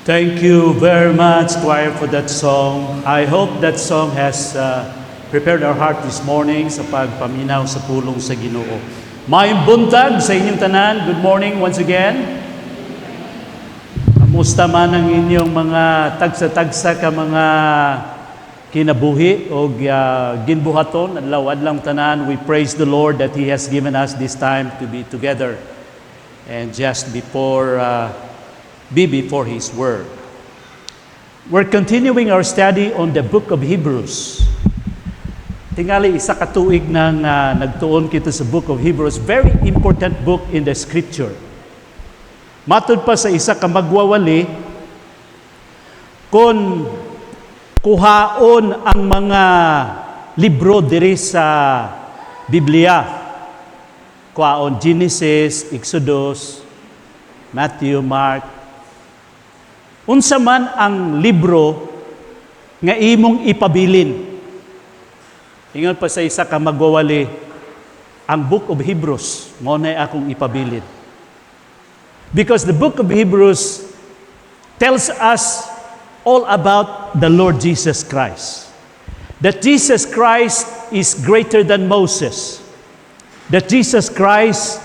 Thank you very much, choir, for that song. I hope that song has prepared our heart this morning sa pagpaminaw sa pulong sa Ginoo. Maayong buntag sa inyong tanan. Good morning once again. Kamusta man ang inyong mga tagsa-tagsa ka mga kinabuhi o ginbuhaton adlaw-adlang tanan. We praise the Lord that He has given us this time to be together and just before His Word. We're continuing our study on the book of Hebrews. Tingali isa ka tuig nang nagtuon kita sa book of Hebrews. Very important book in the Scripture. Matod pa sa isa ka magwawali, kung kuhaon ang mga libro diri sa Biblia, kuhaon Genesis, Exodus, Matthew, Mark, unsa man ang libro nga imong ipabilin. Ingon pa sa isa ka magwawali, ang book of Hebrews mo na akong ipabilin. Because the book of Hebrews tells us all about the Lord Jesus Christ. That Jesus Christ is greater than Moses. That Jesus Christ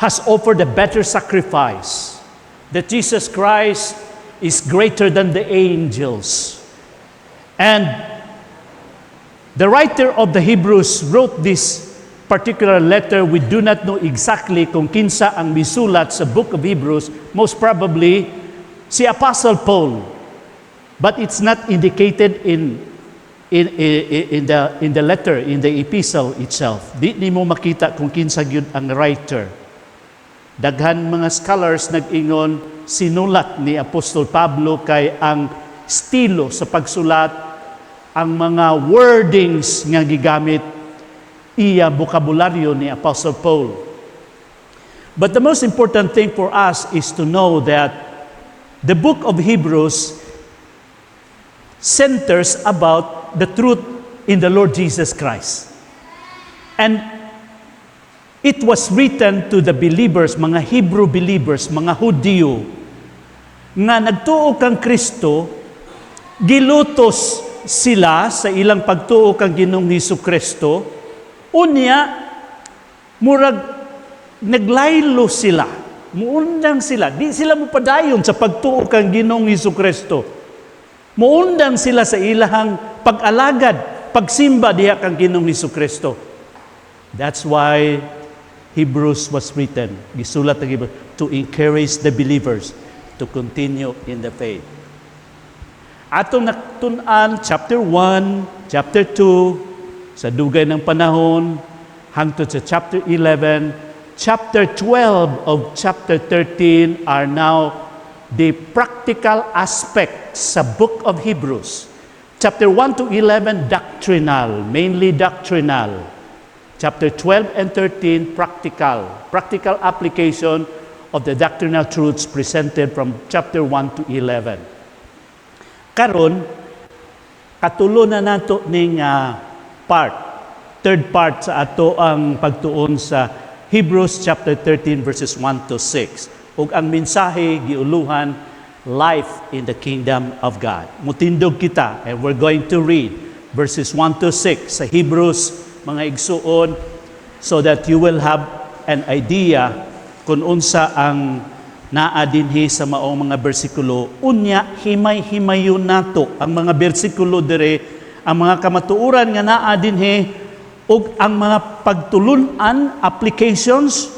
has offered a better sacrifice. That Jesus Christ is greater than the angels. And the writer of the Hebrews wrote this particular letter. We do not know exactly kung kinsa ang misulat sa book of Hebrews. Most probably, si Apostle Paul. But it's not indicated in the letter, in the epistle itself. Di mo makita kung kinsa gyud ang writer. Daghan mga scholars nag-ingon, sinulat ni Apostol Pablo kay ang estilo sa pagsulat, ang mga wordings nga gigamit, iya bokabularyo ni Apostle Paul. But the most important thing for us is to know that the book of Hebrews centers about the truth in the Lord Jesus Christ. And it was written to the believers, mga Hebrew believers, mga Hudyo, nga nagtuo kang Kristo, gilutos sila sa ilang pagtuo kang Ginoong Hesukristo, unya, murag naglaylo sila, muundang sila, di sila mupadayon sa pagtuo kang Ginoong Hesukristo. Muundang sila sa ilahang pag-alagad, pagsimba diha kang Ginoong Hesukristo. That's why Hebrews was written, gisulat ang Hebrews, to encourage the believers to continue in the faith. Atong natun-an, chapter 1, chapter 2, sa dugay ng panahon, hangtod sa chapter 11, chapter 12 of chapter 13 are now the practical aspects sa book of Hebrews. Chapter 1 to 11, doctrinal, mainly doctrinal. Chapter 12 and 13, practical application of the doctrinal truths presented from chapter 1 to 11. Karon, katulo na nato ning third part sa ato ang pagtuon sa Hebrews chapter 13 verses 1 to 6. Ug ang mensahe giuluhan, life in the kingdom of God. Mutindog kita, and we're going to read verses 1 to 6 sa Hebrews, mga igsuon, so that you will have an idea kung unsa ang naa dinhi sa maong mga bersikulo. Unya, himay-himayon nato ang mga bersikulo dire, ang mga kamatuoran nga naa dinhi, ug ang mga pagtulunan, applications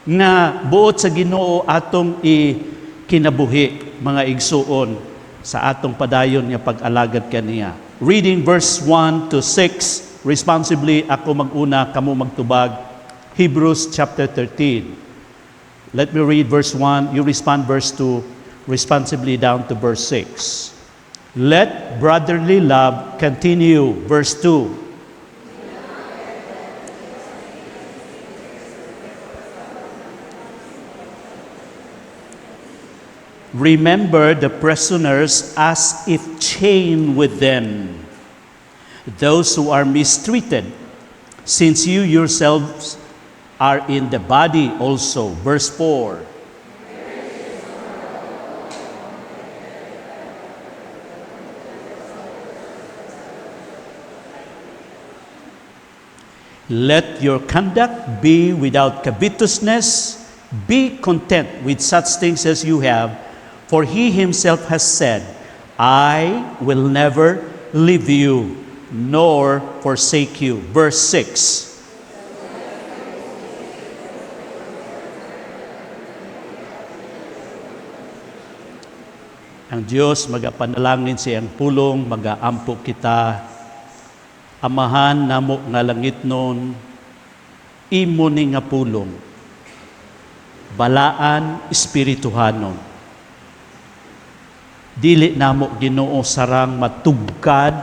nga buot sa Ginoo atong kinabuhi, mga igsuon, sa atong padayon nga pag-alagad kaniya. Reading verse 1 to 6, responsibly ako mag-una, kamo magtubag. Hebrews chapter 13. Let me read verse 1, you respond verse 2, responsibly down to verse 6. Let brotherly love continue, verse 2. Remember the prisoners as if chained with them, those who are mistreated, since you yourselves are in the body also. Verse 4. Let your conduct be without covetousness. Be content with such things as you have, for he himself has said, I will never leave you nor forsake you. Verse 6. Ang Diyos magapanalangin siyang pulong, magaampo kita. Amahan namo nga langit nun, imo ni nga pulong, balaan espirituhanon. Dili namo Ginoo sarang matugkad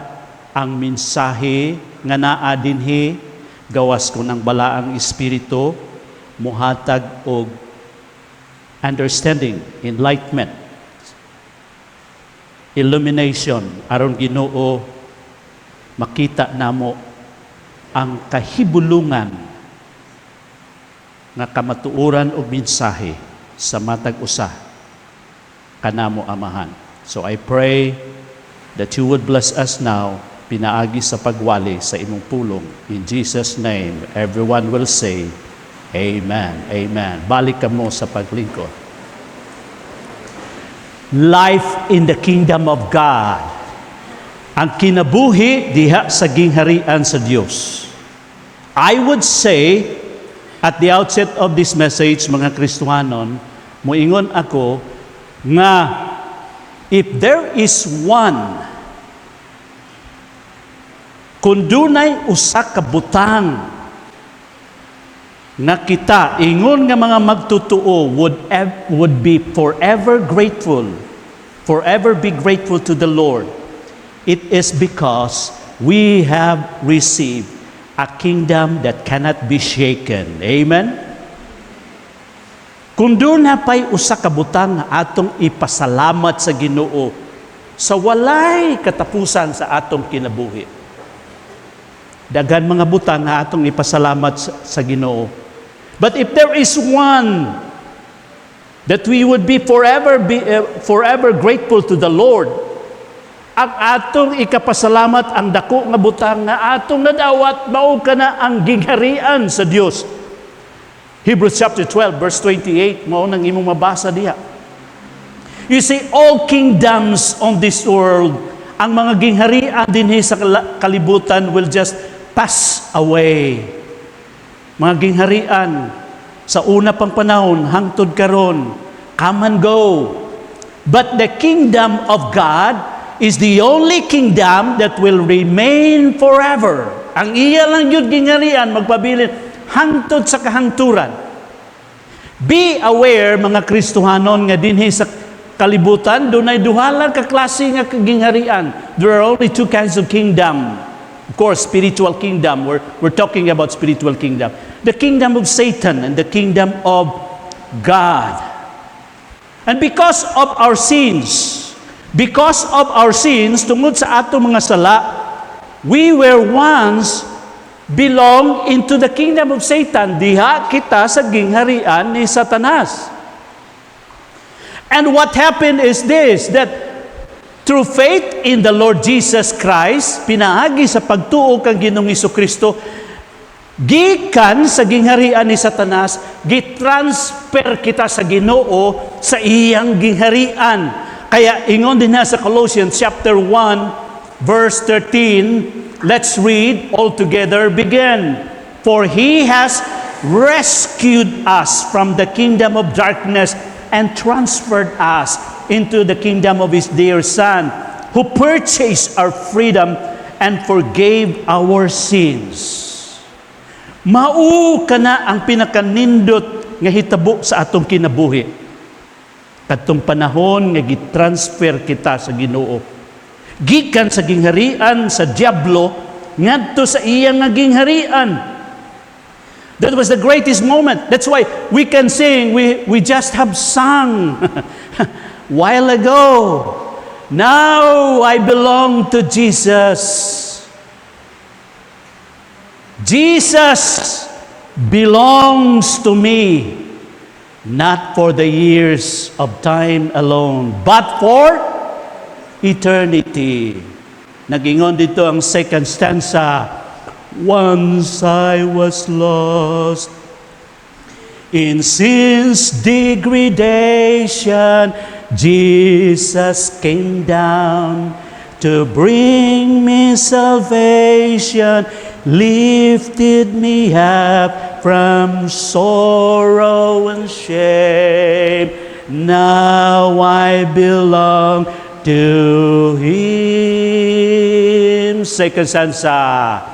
ang mensahe nga naa dinhi, gawas kun ang balaang espiritu muhatag og understanding, enlightenment, illumination aron Ginoo makita namo ang kahibulungan nga kamatuoran og mensahe sa matag usa kanamo Amahan. So I pray that you would bless us now, pinaagi sa pagwali sa imong pulong. In Jesus' name, everyone will say, Amen. Amen. Balik ka mo sa paglingkod. Life in the kingdom of God. Ang kinabuhi diha sa gingharian sa Dios. I would say, at the outset of this message, mga Kristohanon, moingon ako nga if there is one, kung dunay usa ka butang nga kita ingon nga mga magtutuo would be forever be grateful to the Lord, it is because we have received a kingdom that cannot be shaken. Amen? Kung doon na pa'y usa ka butang nga atong ipasalamat sa Ginoo sa walay katapusan sa atong kinabuhi. Dagan mga butang nga atong ipasalamat sa Ginoo. But if there is one that we would be forever grateful to the Lord, ang atong ikapasalamat ang dako nga butang nga atong nadawat mao kana ang gingharian sa Dios. Hebrews chapter 12 verse 28 mao nang imong mabasa diha. You see, all kingdoms on this world, ang mga gingharian dinhi sa kalibutan will just pass away. Mga gingharian sa una pang panahon hangtod karon, come and go. But the kingdom of God is the only kingdom that will remain forever. Ang iya lang yun gingharian magpabilin hangtod sa kahangturan. Be aware mga Kristohanon nga dinhi sa kalibutan dunay duha lang ka klase nga gingharian. There are only two kinds of kingdom. Of course, spiritual kingdom. We're talking about spiritual kingdom. The kingdom of Satan and the kingdom of God. And because of our sins, tungod sa atong mga sala, we were once belong into the kingdom of Satan. Diha kita sa gingharian ni Satanas. And what happened is this, that through faith in the Lord Jesus Christ, pinaagi sa pagtuo kang Ginoong Hesukristo, gikan sa gingharian ni Satanas, gitransfer kita sa Ginoo sa iyang gingharian. Kaya ingon din na sa Colossians chapter 1 verse 13, let's read all together, begin. For He has rescued us from the kingdom of darkness and transferred us into the kingdom of His dear Son, who purchased our freedom and forgave our sins. Mao kana ang pinakanindot nga hitabo sa atong kinabuhi. Kadtong panahon nga gitransfer kita sa Ginoo. Gikan sa gingharian sa diablo ngadto sa iyang nga gingharian. That was the greatest moment. That's why we can sing, we just have sung while ago. Now I belong to Jesus. Jesus belongs to me, not for the years of time alone, but for eternity. Nagingon dito ang second stanza, Once I was lost in sin's degradation, Jesus came down to bring me salvation, lifted me up from sorrow and shame. Now I belong to Him. Second stanza.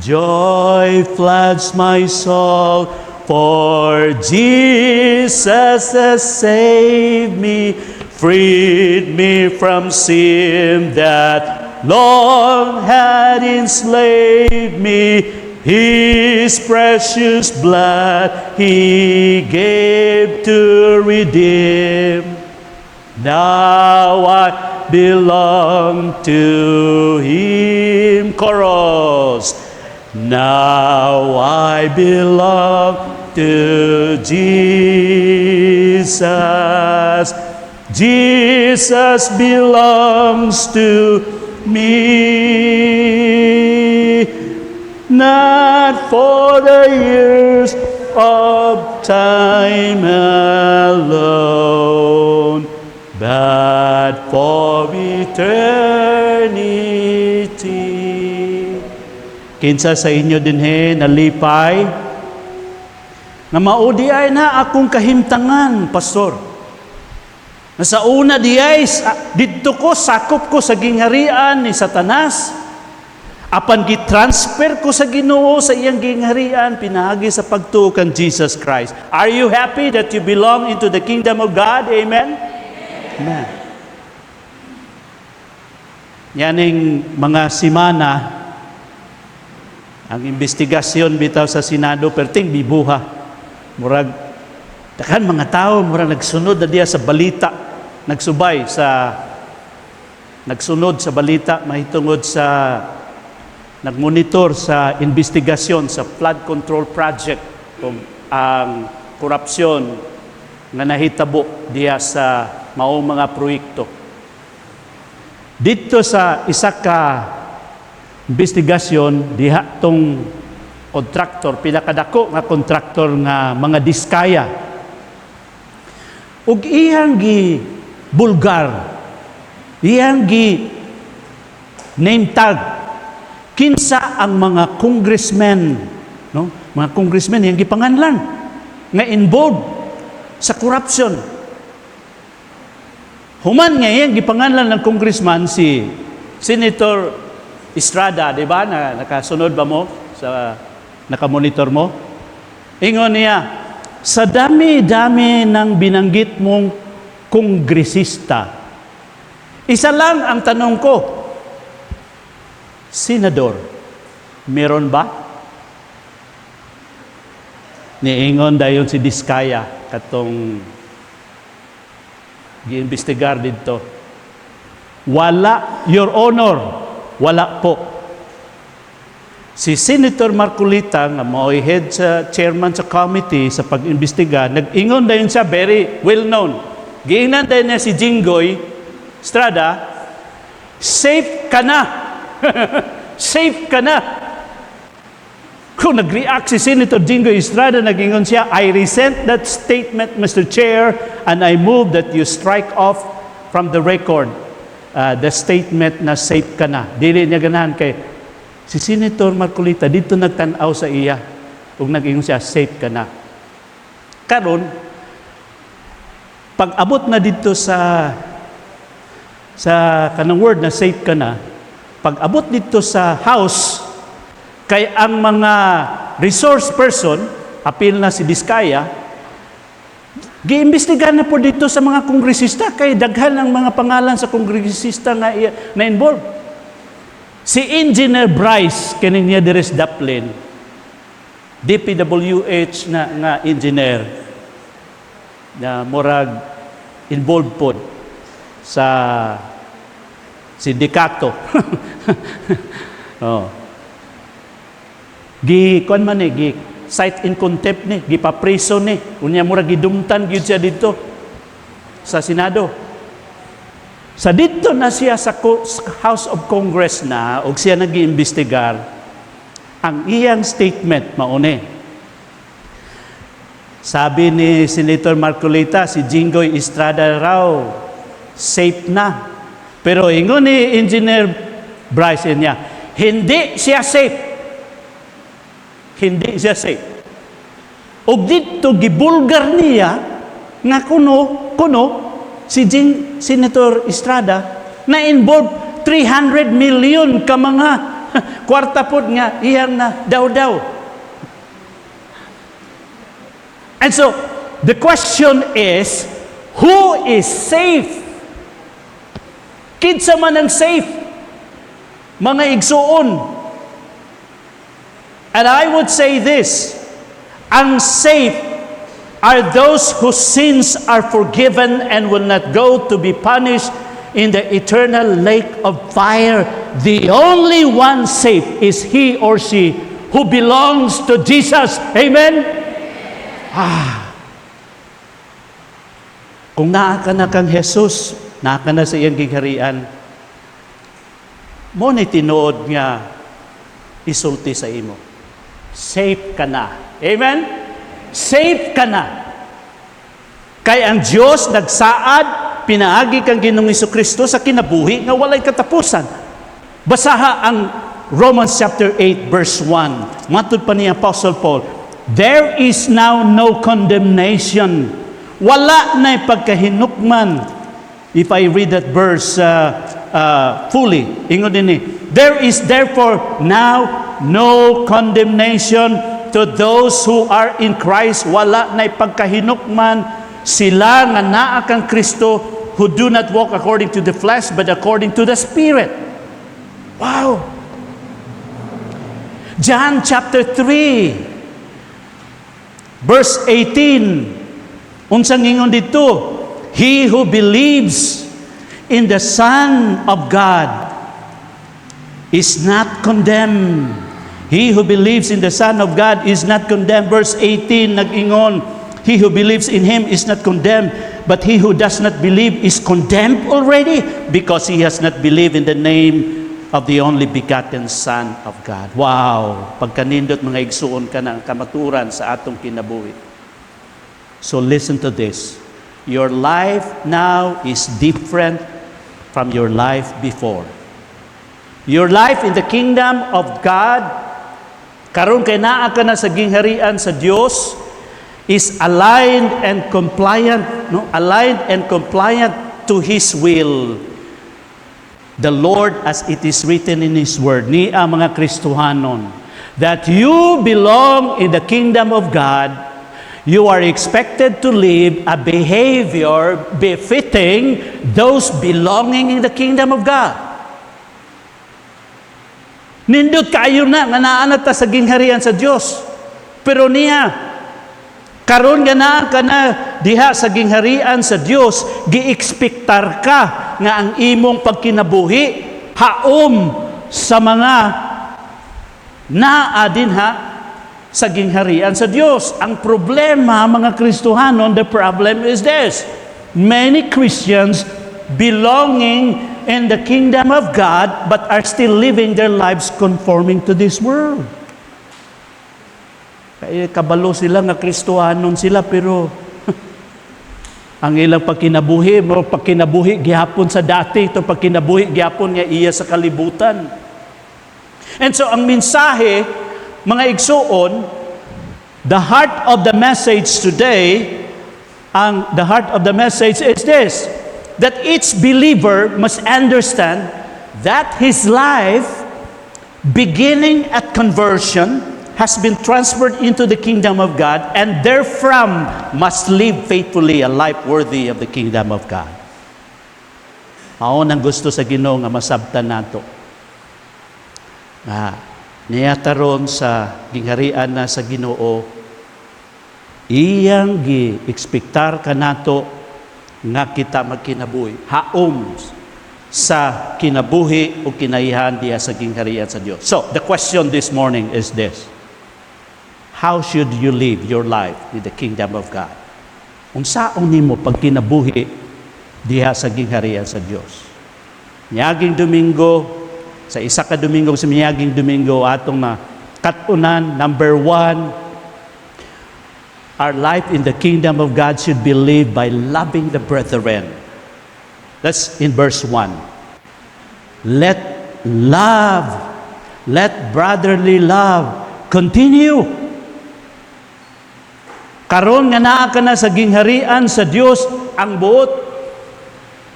Joy floods my soul, for Jesus has saved me, freed me from sin that long had enslaved me. His precious blood He gave to redeem. Now I belong to Him. Chorus. Now I belong to Jesus. Jesus belongs to me. Not for the years of time alone, but for eternity. Kinsa sa inyo dinhi nalipay nga maudi ay na akong kahimtangan, pastor. Nasa una diay didto ko sakop ko sa gingharian ni Satanas. Apan gi-transfer ko sa Ginoo sa iyang gingharian pinagi sa pagtuo kan Jesus Christ. Are you happy that you belong into the kingdom of God? Amen. Amen. Yaning mga simana ang investigasyon bitaw sa Senado perting bibuha. Murag dakan mga tao murag nagsunod na diya sa balita, nagsunod sa balita mahitungod sa nagmonitor sa investigasyon sa flood control project kung ang korupsyon nga nahitabo diya sa maong mga proyekto. Dito sa isa ka investigasyon diha tong kontraktor, pinakadako nga kontraktor nga mga diskaya. Ug iyang gi bulgar, iyang gi name tag kinsa ang mga congressmen, no? Mga congressmen iyang gipanganlan nga involved sa corruption. Human nga iyang gipanganlan ng congressman si Senator Estrada, di ba? Nakasunod ba mo? Nakamonitor mo? Ingon niya, sa dami-dami ng binanggit mong kongresista, isa lang ang tanong ko, Senador, meron ba? Niingon dayon si Diskaya katong giimbestigar dito. Wala, Your Honor. Wala po. Si Senator Marcolita, nga mao'y head sa chairman sa committee sa pag-imbestiga, nag-ingon dayon siya, very well known. Giingnan dayon niya si Jinggoy Estrada, safe ka na. Safe ka na. Kung nag-react si Senator Jinggoy Estrada, nag-ingon siya, I resent that statement, Mr. Chair, and I move that you strike off from the record the statement na safe ka na. Dili niya ganahan kay si Senator Marcolita dito nagtanaw sa iya ug nag-ingon siya safe ka na. Karon pag abot na dito sa kanang word na safe ka na, pag abot dito sa house kay ang mga resource person apil na si Diskaya giimbestigahan na po dito sa mga kongresista kay daghan ang mga pangalan sa kongresista na involved. Si Engineer Bryce kaning niya deres Daplin, DPWH nga engineer na murag involved po sa sindikato. Oh. Kuan man cite in contempt ni, gipapriso ni, unya mura gidumtan gyud siya dito sa Senado. Sa dito na siya sa House of Congress na, og siya nag-iimbestigar, Ang iyang statement mauni. Sabi ni Senator Marcolita, si Jinggoy Estrada raw, safe na. Pero ingon ni Engineer Bryce niya, hindi siya safe. Hindi siya safe. Og dito gibulgar niya nga kuno si Senator Estrada na involved 300 million ka mga kwarta pod nga iyang na daw. And so, the question is, who is safe? Kinsa man ang safe? Mga igsuon. And I would say this, ang safe are those whose sins are forgiven and will not go to be punished in the eternal lake of fire. The only one safe is he or she who belongs to Jesus. Amen? Kung naa ka na kang Jesus, naa ka na sa iyang gigharian, mo ni tinuod nga isulti sa imo. Safe ka na. Amen? Safe ka na. Kay ang Diyos nagsaad, pinaagi kang Ginoong Jesucristo sa kinabuhi nga walay katapusan. Basaha ang Romans chapter 8 verse 1. Matod pa ni Apostle Paul, there is now no condemnation. Wala na'y pagkahinukman. If I read that verse fully, ingon din there is therefore now no condemnation to those who are in Christ. Wala na'y pagkahinukman sila nga naa kang Kristo, who do not walk according to the flesh but according to the Spirit. Wow! John chapter 3 verse 18, unsang ingon dito, he who believes in the Son of God is not condemned. He who believes in the Son of God is not condemned. Verse 18, nag-ingon, he who believes in Him is not condemned, but he who does not believe is condemned already, because he has not believed in the name of the only begotten Son of God. Wow! Pagkanindot mga igsuon ka ng kamaturan sa atong kinabuhi. So listen to this. Your life now is different from your life before. Your life in the kingdom of God, karon kay naa ka na sa gingharian sa Dios, is aligned and compliant, aligned and compliant to His will. The Lord, as it is written in His Word, niya mga Kristohanon, that you belong in the kingdom of God, you are expected to live a behavior befitting those belonging in the kingdom of God. Nindot kayo na, nga naanat ta sa gingharian sa Diyos. Pero niya, karon nga naa ka na diha sa gingharian sa Dios, giekspektar ka nga ang imong pagkinabuhi haom sa mga naa dinha sa gingharian sa Dios. Ang problema, mga Kristohanon, the problem is this: many Christians belonging in the kingdom of God but are still living their lives conforming to this world. Kaya kabalo sila nga Kristohanon sila, pero ang ilang pagkinabuhi gihapon sa dati, ito pagkinabuhi gihapon nga iya sa kalibutan. And so ang mensahe, mga igsuon, the heart of the message today, the heart of the message is this: that each believer must understand that his life, beginning at conversion, has been transferred into the kingdom of God, and therefrom must live faithfully a life worthy of the kingdom of God. Mao nang gusto sa Ginoo nga masabtan nato. Niya taron sa gingharian na sa Ginoo, iyang gi-ekspektar kanato nga kita magkinabuhi haom sa kinabuhi o kinaihan diya sa gingharian sa Dios. So, the question this morning is this: how should you live your life in the kingdom of God? Unsaon nimo pag kinabuhi diha sa gingharian sa Dios? Miyaging Domingo, sa isa ka Domingo sa miyaging Domingo atong Katunan, number 1, our life in the kingdom of God should be lived by loving the brethren. That's in verse 1. Let brotherly love continue. Karon nga naa ka na sa gingharian sa Dios ang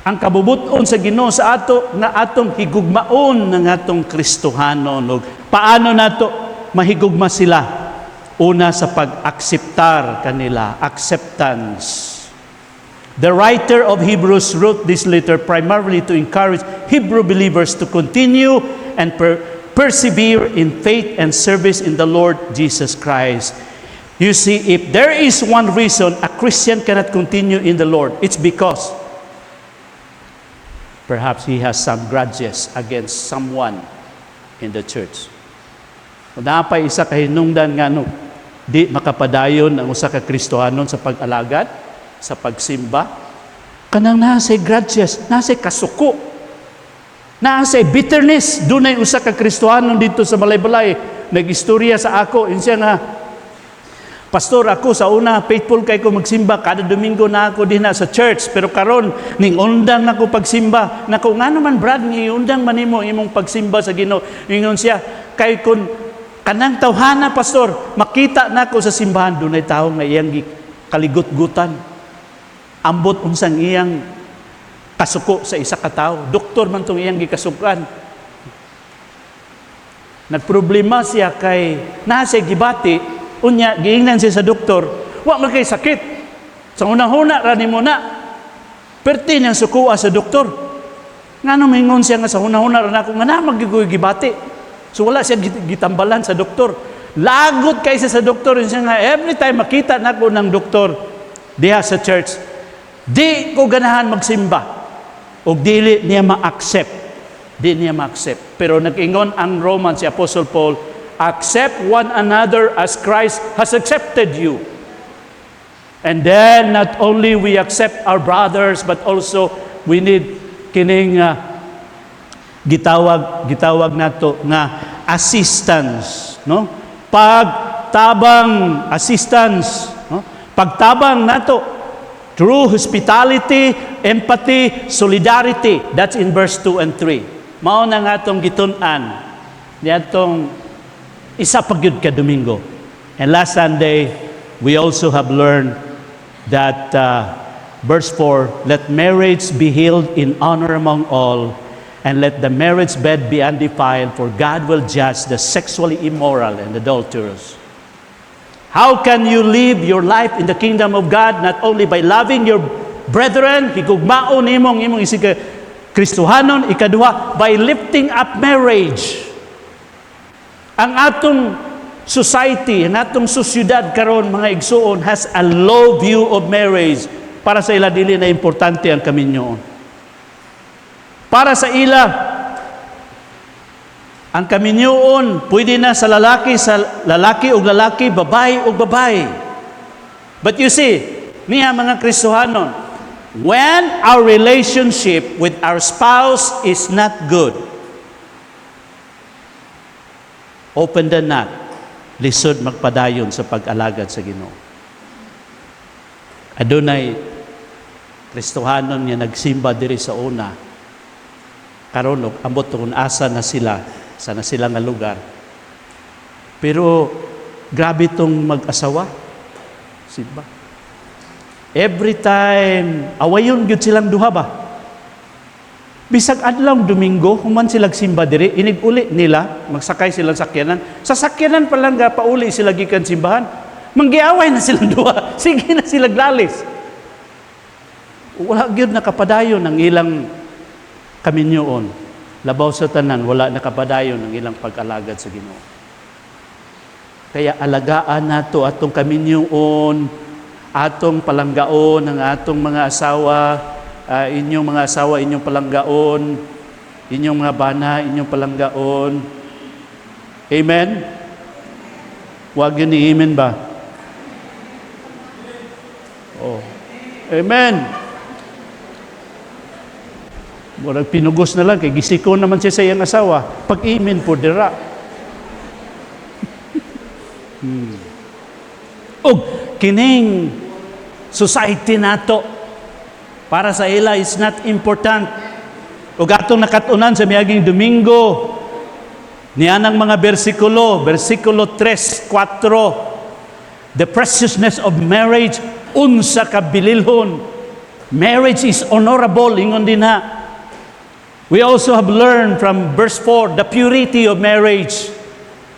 ang kabubuton sa Ginoo sa ato nga atong higugmaon ng atong Kristohanon. Paano nato mahigugma sila? Una sa pag-akseptar kanila, acceptance. The writer of Hebrews wrote this letter primarily to encourage Hebrew believers to continue and persevere in faith and service in the Lord Jesus Christ. You see, if there is one reason a Christian cannot continue in the Lord, it's because perhaps he has some grudges against someone in the church. Kung napay isa kahinungdan nga di makapadayon ang usa ka Kristohanon sa pag-alagad, sa pagsimba, kanang nasa grudges, nasa kasuko, nasa bitterness. Dunay usa ka Kristohanon dito sa Balay-Balay, nag-istorya sa ako, siya nga, Pastor, ako sa una, faithful kay ko magsimba, kada Domingo na ako din sa church, pero karon ning undang nako pagsimba, nako nga naman Brad, undang man nimo imong pagsimba sa Ginoo. Ingon siya, kay kun kanang tawhana, Pastor, makita nako sa simbahan, dunay tawo nga iyang kaligut-gutan. Ambot unsang iyang kasuko sa isa ka tawo. Doktor man tong iyang gikasukan. Nagproblema siya kay nasa gibati, unya giingnan siya sa doktor, wa man kay sakit. Sa unang-una ra nimo na. Perti niyang sukuha sa doktor. Ngano mingon siya nga sa unang-una ra nako nga na magigoy gibati. So wala siya gitambalan sa doktor. Lagot kay siya sa doktor, siya nga every time makita nako ng doktor diha sa church, di ko ganahan magsimba o dili niya ma-accept. Di niya ma-accept. Pero nag-ingon ang Romans, si Apostle Paul, accept one another as Christ has accepted you. And then not only we accept our brothers, but also we need kining gitawag nato nga assistance, no? Pagtabang assistance, no? Pagtabang nato through hospitality, empathy, solidarity. That's in verse 2 and 3. Mao na nga itong gitun-an. Niyatong isa pagyud ka Domingo. And last Sunday, we also have learned that verse 4, let marriage be held in honor among all, and let the marriage bed be undefiled, for God will judge the sexually immoral and adulterous. How can you live your life in the kingdom of God? Not only by loving your brethren, higugmaon imong isig Kristohanon, ikaduha, by lifting up marriage. Ang atong society, ang atong sosyudad karon mga igsuon has a low view of marriage. Para sa ila dili na importante ang kaminyoon. Para sa ila, ang kaminyoon, pwede na sa lalaki o lalaki, babae o babae. But you see, niya mga Kristohanon, when our relationship with our spouse is not good, open the knot, lisod magpadayon sa pag-alagad sa Ginoo. Adunay Kristohanon nga nagsimba diri sa una, karon ambot kung asa na sila, sana sila nga lugar. Pero grabe tong mag-asawa. Simba. Every time, awayon gyud silang duha ba? Bisag adlaw Domingo, human sila simba diri, inig-uli nila, magsakay silang sakyanan. Sa sakyanan pa lang pauli sila gikan simbahan. Manggiaway na silang duha. Sige na sila glalis. Wala gyud nakapadayon ang ilang kaminyoon. Labaw sa tanan, wala nakapadayon ang ilang pag-alagad sa Ginoo. Kaya alagaan nato atong kaminyoon, atong palanggaon, ang atong mga asawa, inyong mga asawa, inyong palanggaon, inyong mga bana, inyong palanggaon. Amen? Huwag yun ni-amen ba? Oh. Amen. Murag pinugos na lang, kay gisiko naman siya sa iyang asawa. Pag-imin po, dira. Ug kining society nato para sa ila is not important. Ug atong nakatunan sa miaging Domingo nianang mga bersikulo 3, 4, the preciousness of marriage, unsa ka bililhon. Marriage is honorable, ingon din ha. We also have learned from verse 4, the purity of marriage.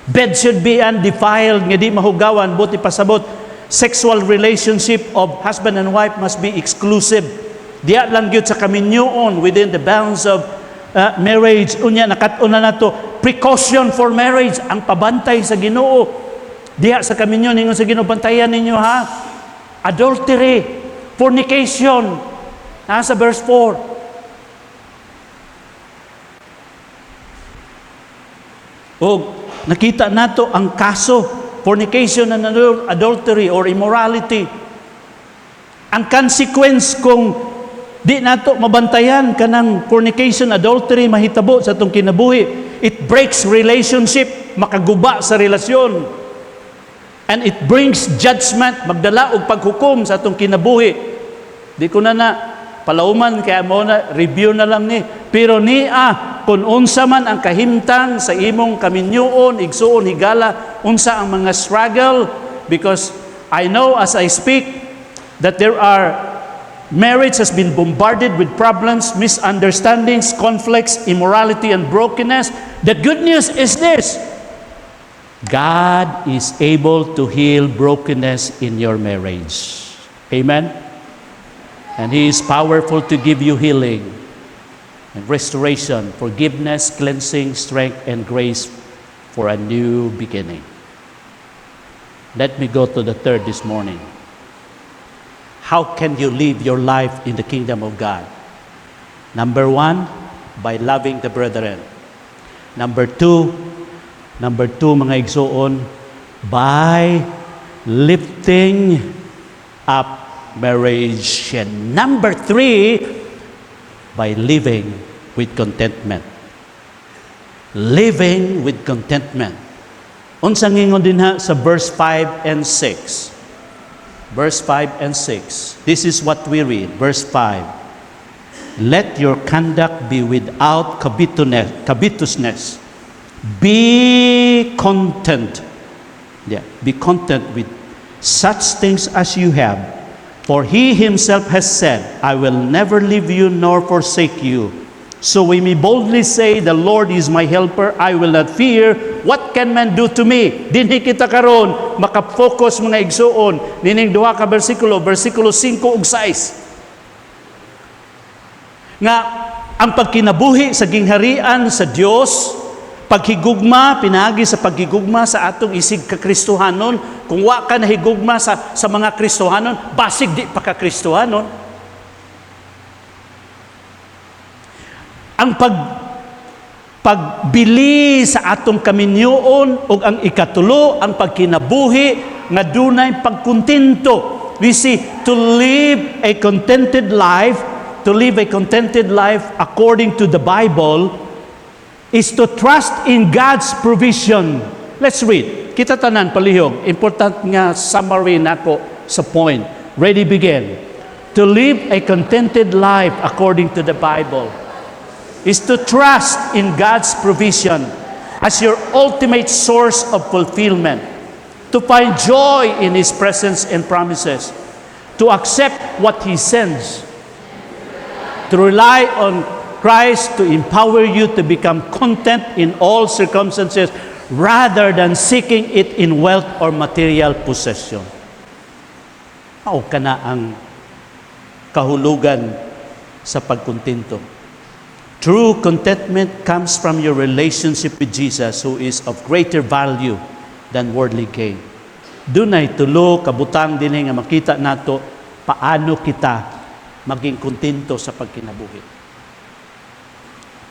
Bed should be undefiled, nga di mahugawan, buti pasabot. Sexual relationship of husband and wife must be exclusive. Diya lang gyud sa kaminyoon within the bounds of marriage. Unya nakatuna nato, precaution for marriage, ang pabantay sa Ginoo. Diya sa kaminyoon ningon sa Ginoo, bantayan ninyo ha. Adultery, fornication. Nasa verse 4. O nakita nato ang kaso, fornication and adultery or immorality. Ang consequence kung di nato mabantayan kanang fornication, adultery, mahitabo sa itong kinabuhi, it breaks relationship, makaguba sa relasyon. And it brings judgment, magdala og paghukom sa itong kinabuhi. Di ko na palauman, kaya mo na, review na lang ni. Pero kung unsa man ang kahimtang sa imong kaminyoon, igsuon, higala, unsa ang mga struggle, because I know as I speak that there are, marriage has been bombarded with problems, misunderstandings, conflicts, immorality, and brokenness. The good news is this: God is able to heal brokenness in your marriage. Amen? And He is powerful to give you healing and restoration, forgiveness, cleansing, strength, and grace for a new beginning. Let me go to the third this morning. How can you live your life in the kingdom of God? Number 1, by loving the brethren. Number 2, mga igsoon, by lifting up marriage. And number 3, by living with contentment. Living with contentment. Unsang ingon din ha sa verse 5 and 6. Verse 5 and 6. This is what we read. Verse 5. Let your conduct be without covetousness. Be content. Be content with such things as you have. For He Himself has said, I will never leave you nor forsake you. So we may boldly say, the Lord is my helper, I will not fear. What can man do to me? Dinhi kita karon makafocus mga igsuon nining duha ka bersikulo 5 ug 6. Nga ang pagkinabuhi sa gingharian sa Dios, paghigugma, pinagi sa paghigugma sa atong isig kakristohanon. Kung wa ka nahigugma sa mga Kristohanon, basig di pa ka Kristohanon. Ang pagbili sa atong kaminyoon ug ang ikatulo, ang pagkinabuhi nga dunay pagkontento. We see, to live a contented life according to the Bible is to trust in God's provision. Let's read. Kita tanan palihog. Important nga summary nako sa point. Ready, begin. To live a contented life according to the Bible is to trust in God's provision as your ultimate source of fulfillment, to find joy in His presence and promises, to accept what He sends, to rely on Christ to empower you to become content in all circumstances rather than seeking it in wealth or material possession. Mao kana ang kahulugan sa pagkontento. True contentment comes from your relationship with Jesus, who is of greater value than worldly gain. Dunay tulo kabutang dinhi nga makita nato paano kita maging kontento sa pagkinabuhi.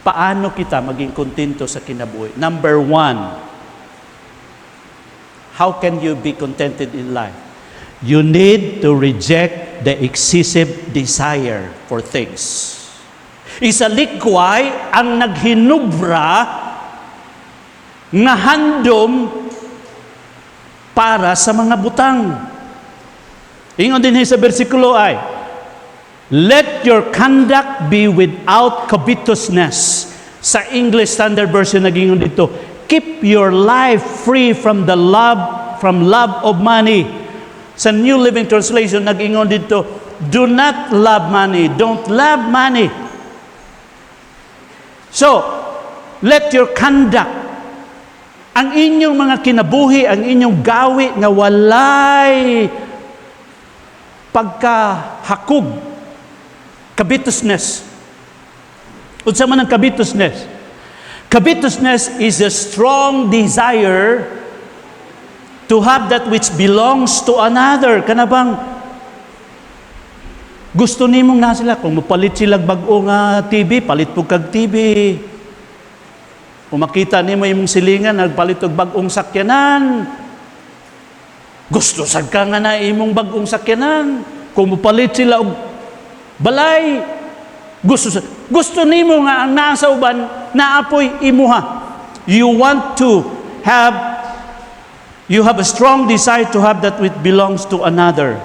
Paano kita maging kontento sa kinabuhi? Number 1, how can you be contented in life? You need to reject the excessive desire for things. Isa likway ang naghinubra nga handom para sa mga butang. Ingon din sa bersikulo ay, let your conduct be without covetousness. Sa English Standard Version nagingon dito, keep your life free from love of money. Sa New Living Translation nagingon dito, do not love money. Don't love money. So, let your conduct, ang inyong mga kinabuhi, ang inyong gawi nga walay pagkahakog, covetousness. Unsa man ang covetousness? Covetousness is a strong desire to have that which belongs to another. Kanabang gusto nimong na sila, kung mapalit sila bag-o nga TV, palit po kag TV. Kung makita nimo imong silingan, nagpalit og bag-ong sakyanan. Gusto sad ka nga na imong bag-ong sakyanan. Kung mapalit sila og balay, gusto nimo nga ang nasa uban naapoy imuha. You have a strong desire to have that which belongs to another.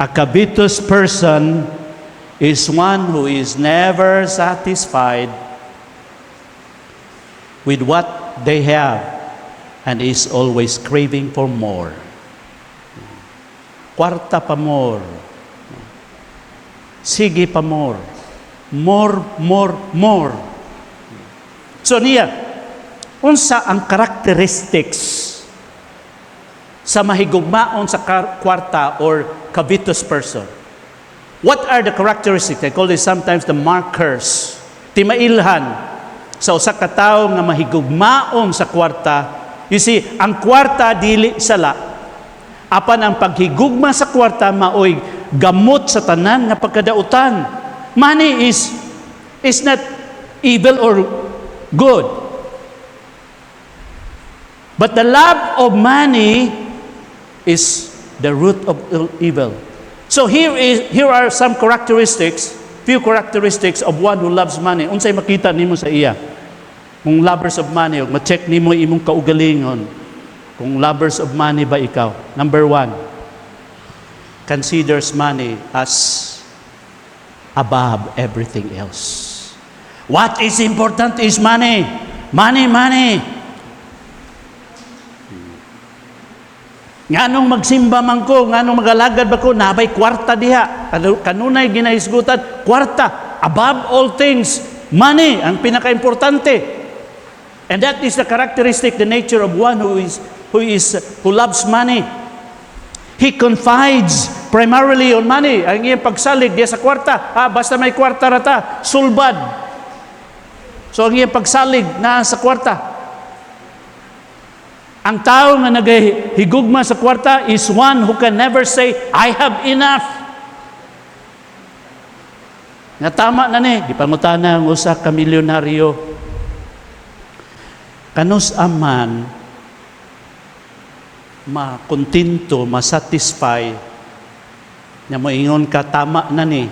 A covetous person is one who is never satisfied with what they have and is always craving for more. Kwarta pa more. Sige pa more. More. So niya, unsa ang characteristics sa mahigugmaon sa kwarta or covetous person? What are the characteristics? I call this sometimes the markers. Timailhan sa usa ka tawo nga mahigugmaon sa kwarta. You see, ang kwarta dili sala. Apan ang paghigugma sa kwarta maoy gamot sa tanan nga pagkadautan. Money is not evil or good. But the love of money is the root of evil. So here are some few characteristics of one who loves money. Unsay makita nimo sa iya? Kung lovers of money, ma-check nimo imong kaugalingon. Kung lovers of money ba ikaw? Number 1, considers money as above everything else. What is important is money. Money. Nganong magsimba man ko, nganong magalagad ba ko, nabay kwarta diha. Kanunay ginahisgutan, kwarta. Above all things, money, ang pinaka-importante. And that is the characteristic, the nature of one who loves money. He confides primarily on money. Ang iyang pagsalig diya sa kwarta, basta may kwarta rata, sulbad. So ang iyang pagsalig na sa kwarta. Ang tao nga naghigugma sa kwarta is one who can never say, I have enough. Nga tama na ni, di pangutana ang usa ka milyonaryo. Kanus aman, makontinto, masatisfy, na moingon ka, tama na ni,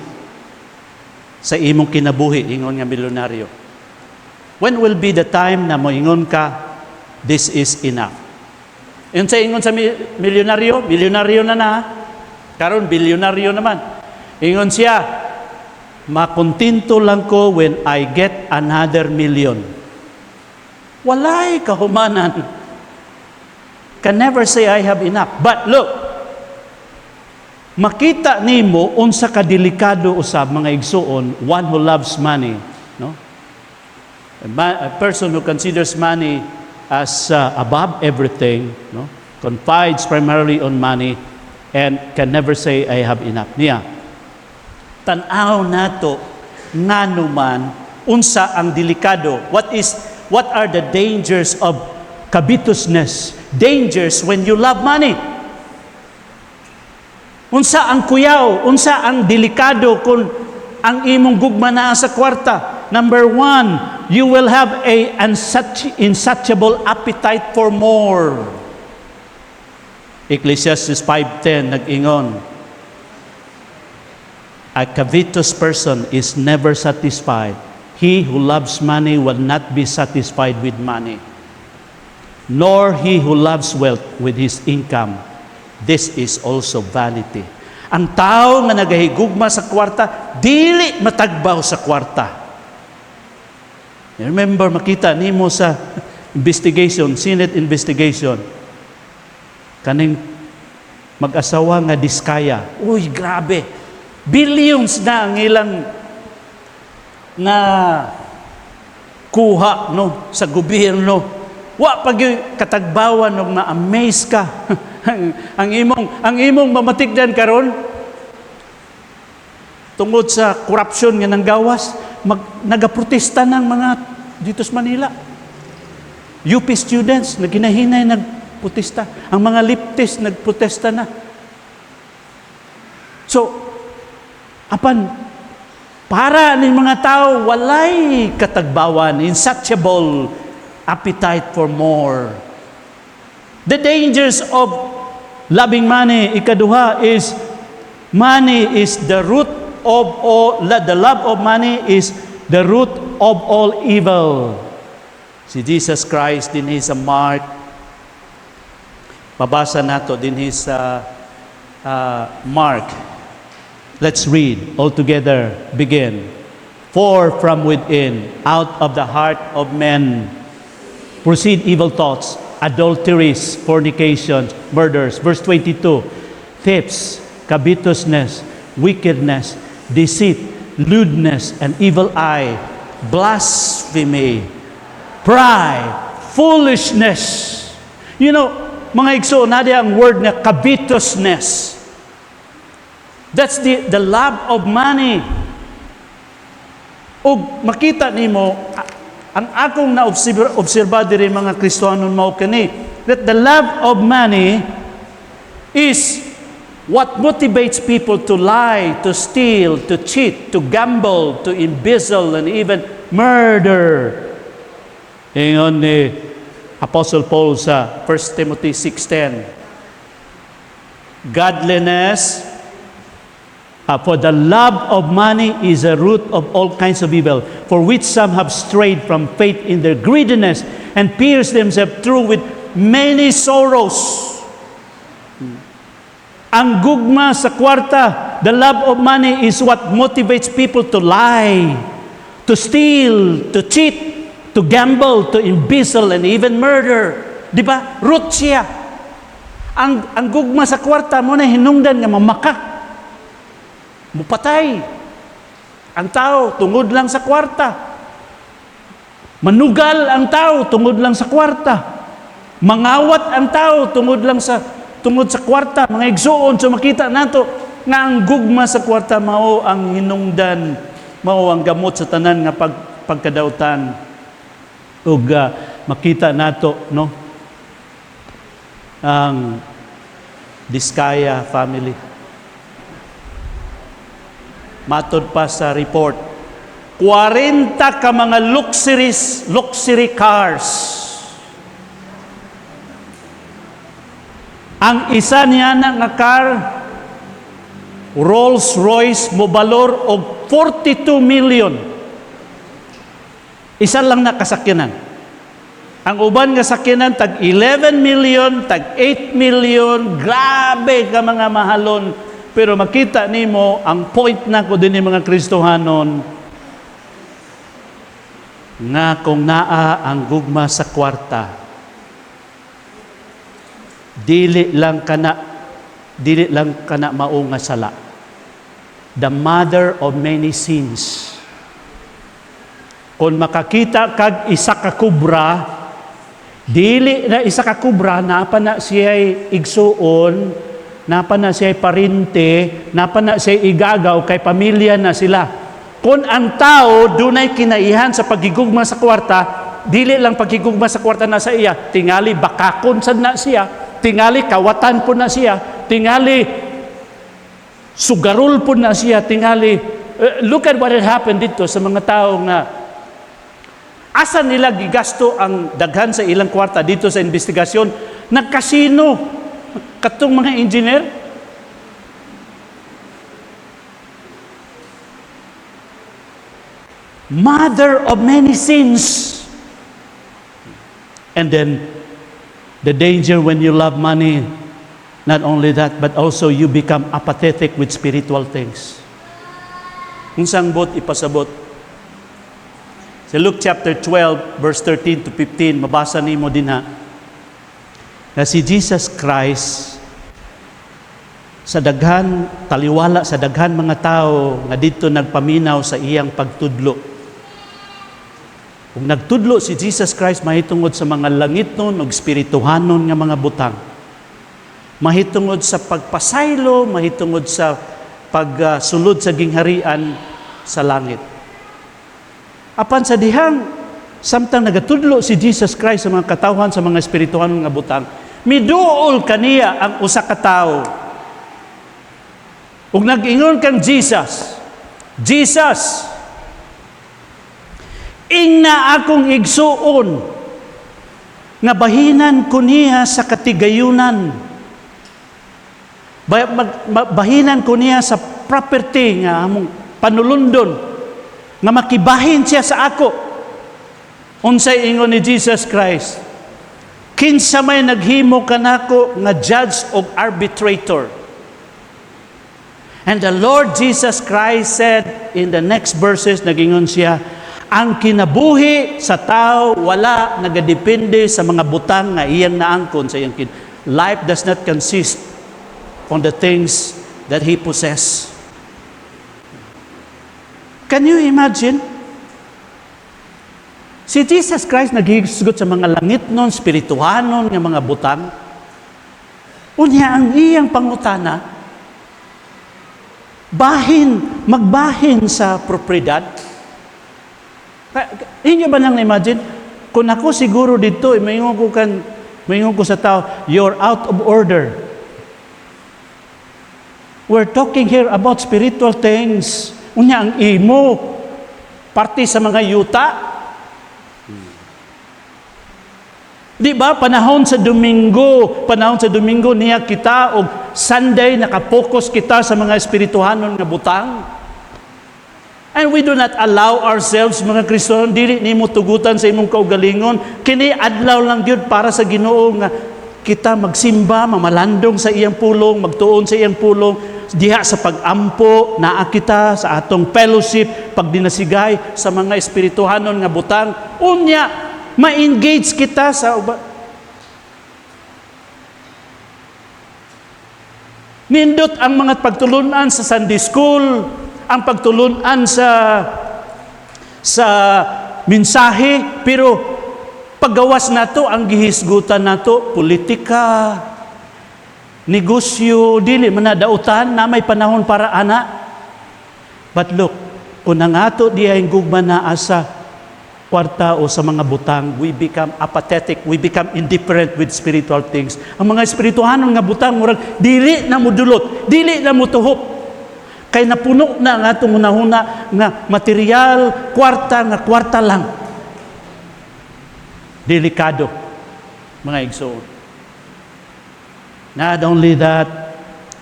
sa imong kinabuhi, ingon nga milyonaryo. When will be the time na moingon ka, this is enough? Yun sa ingon sa milyonaryo na, karon bilyonaryo naman. Ingon siya, makontinto lang ko when I get another million. Walay kahumanan. Can never say I have enough. But look, makita nimo unsa ka delikado usab mga igsuon, one who loves money, no? A person who considers money as above everything, no? Confides primarily on money and can never say I have enough. Niya, tan-aw nato ngano man unsa ang delikado. What are the dangers of covetousness? Dangers when you love money. Unsa ang kuyaw, unsa ang delikado kung ang imong gugma naa sa kwarta. Number 1, you will have a insatiable appetite for more. Ecclesiastes 5:10 nag-ingon, a covetous person is never satisfied. He who loves money will not be satisfied with money. nor he who loves wealth with his income. This is also vanity. Ang tao nga nagahigugma sa kwarta, dili matagbaw sa kwarta. Remember, makita nimo sa investigation, Senate investigation, kaning mag-asawa nga diskaya. Uy, grabe. Billions na ang ilang na kuha no sa gobyerno. Wa pag katagbawan og na-amaze ka. ang imong mamatikdan karon tungod sa corruption nga nanggawas, nagaprotesta ng mga dito sa Manila. UP students naginahinay nagprotesta. Ang mga leftist nagprotesta na. So, apan para ning mga tao walay katagbawan, insatiable appetite for more. The dangers of loving money, ikaduha, is money is the root of all, the love of money is the root of all evil. Si Jesus Christ din sa Mark, babasa nato din sa Mark. Let's read all together. Begin. For from within, out of the heart of men, proceed evil thoughts, adulteries, fornications, murders. Verse 22, thefts, covetousness, wickedness, deceit, lewdness, and evil eye, blasphemy, pride, foolishness. You know, mga igsoon, nadi ang word na covetousness. That's the love of money. Og makita nimo, ang akong na-obserba diri mga Kristiyanon mao kani, that the love of money is what motivates people to lie, to steal, to cheat, to gamble, to embezzle, and even murder. Ingon ni Apostle Paul sa 1 Timothy 6:10. Godliness, for the love of money is a root of all kinds of evil, for which some have strayed from faith in their greediness and pierced themselves through with many sorrows. Ang gugma sa kwarta, the love of money is what motivates people to lie, to steal, to cheat, to gamble, to embezzle, and even murder. Di ba? Root siya. Ang gugma sa kwarta mo na hinungdan nga mamakak. Mupatay ang tao tungod lang sa kwarta. Manugal ang tao tungod lang sa kwarta. Mangawat ang tao tungod sa kwarta. Mga igsoon, so makita nato nga ang gugma sa kwarta mao ang hinungdan, mao ang gamot sa tanan nga pagkadautan. Ug makita nato no ang Diskaya family. Matod pa sa report, 40 ka mga luxury cars. Ang isa niya nga car, Rolls Royce, mobalor og 42 million. Isa lang na kasakyanan. Ang uban nga sakyanan, tag 11 million, tag 8 million, grabe ka mga mahalon. Pero makita nimo ang point na ko din ni mga Kristohanon nga kung naa ang gugma sa kwarta, dili lang kana mao nga sala. The mother of many sins. Kung makakita kag isa ka kubra, dili na isa ka kubra, napa na siya'y igsuon, napa na siya parinte, napa na siya igagaw, kay pamilya na sila. Kung ang tao dunay kinaihan sa pagigugma sa kwarta, dili lang pagigugma sa kwarta na sa iya, tingali bakakon sad na siya, tingali kawatan po na siya, tingali sugarol po na siya, tingali look at what had happened dito sa mga tao nga asa nila gigasto ang daghan sa ilang kwarta dito sa investigasyon, nagkasino. Katong mga engineer, mother of many sins. And then, The danger when you love money, not only that, but also you become apathetic with spiritual things. Unsang bot ipasabot. Sa Luke chapter 12, verse 13 to 15, mabasa nimo din ha, na si Jesus Christ, sa daghan, taliwala sa daghan mga tao, nga dito nagpaminaw sa iyang pagtudlo. Kung nagtudlo si Jesus Christ, mahitungod sa mga langitnon o espirituhanon nga mga butang. Mahitungod sa pagpasaylo, mahitungod sa pagsulod sa gingharian sa langit. Apan sa dihang, samtang nagatudlo si Jesus Christ sa mga katawhan, sa mga espirituhanon nga butang, miduol kaniya ang usa ka tawo. Ug nag-ingon kang Jesus, Jesus, ingna akong igsuon, nga bahinan ko niya sa katigayunan. Bahinan ko niya sa property nga among panulundon, nga makibahin siya sa ako. Unsay ingon ni Jesus Christ, kinsa may naghimo kanako nga judge o arbitrator. And the Lord Jesus Christ said in the next verses, nagingon siya, ang kinabuhi sa tao wala nagadepende sa mga butang nga iyang naangkon sa iyang life does not consist on the things that he possess. Can you imagine? Si Jesus Christ naghihisgot sa mga langit nun, spirituhanon nga mga butang. Unya ang iyang pangutana, magbahin sa propriedad. Inyo ba nang imagine? Kung ako siguro dito, mayingon ko sa tao, you're out of order. We're talking here about spiritual things. Unya ang imo, parte sa mga yuta. Di ba, panahon sa Domingo niya kita, o Sunday, nakapokus kita sa mga espirituhanon nga butang. And we do not allow ourselves, mga Kristohanon, dili nimo tugutan sa imong kaugalingon, kini adlaw lang gyud para sa Ginoo nga kita magsimba, mamalandong sa iyang pulong, magtuon sa iyang pulong, diha sa pagampo, naa kita sa atong fellowship, pagdinasigay sa mga espirituhanon nga butang. Unya, ma-engage kita sa nindot ang mga pagtulunan sa Sunday School, ang pagtulunan sa mensahe, pero paggawas nato ang gihisgutan nato politika, negosyo, dili man nadautan na may panahon para ana. But look, kung ang ato di ay gugma na asa kwarta o sa mga butang, we become apathetic, we become indifferent with spiritual things. Ang mga espirituhanon nga butang, murag dili na mudulot, dili na mutuhop. Kay napuno na nga itong unahuna nga material, kwarta lang. Delikado, mga igsoon. Not only that,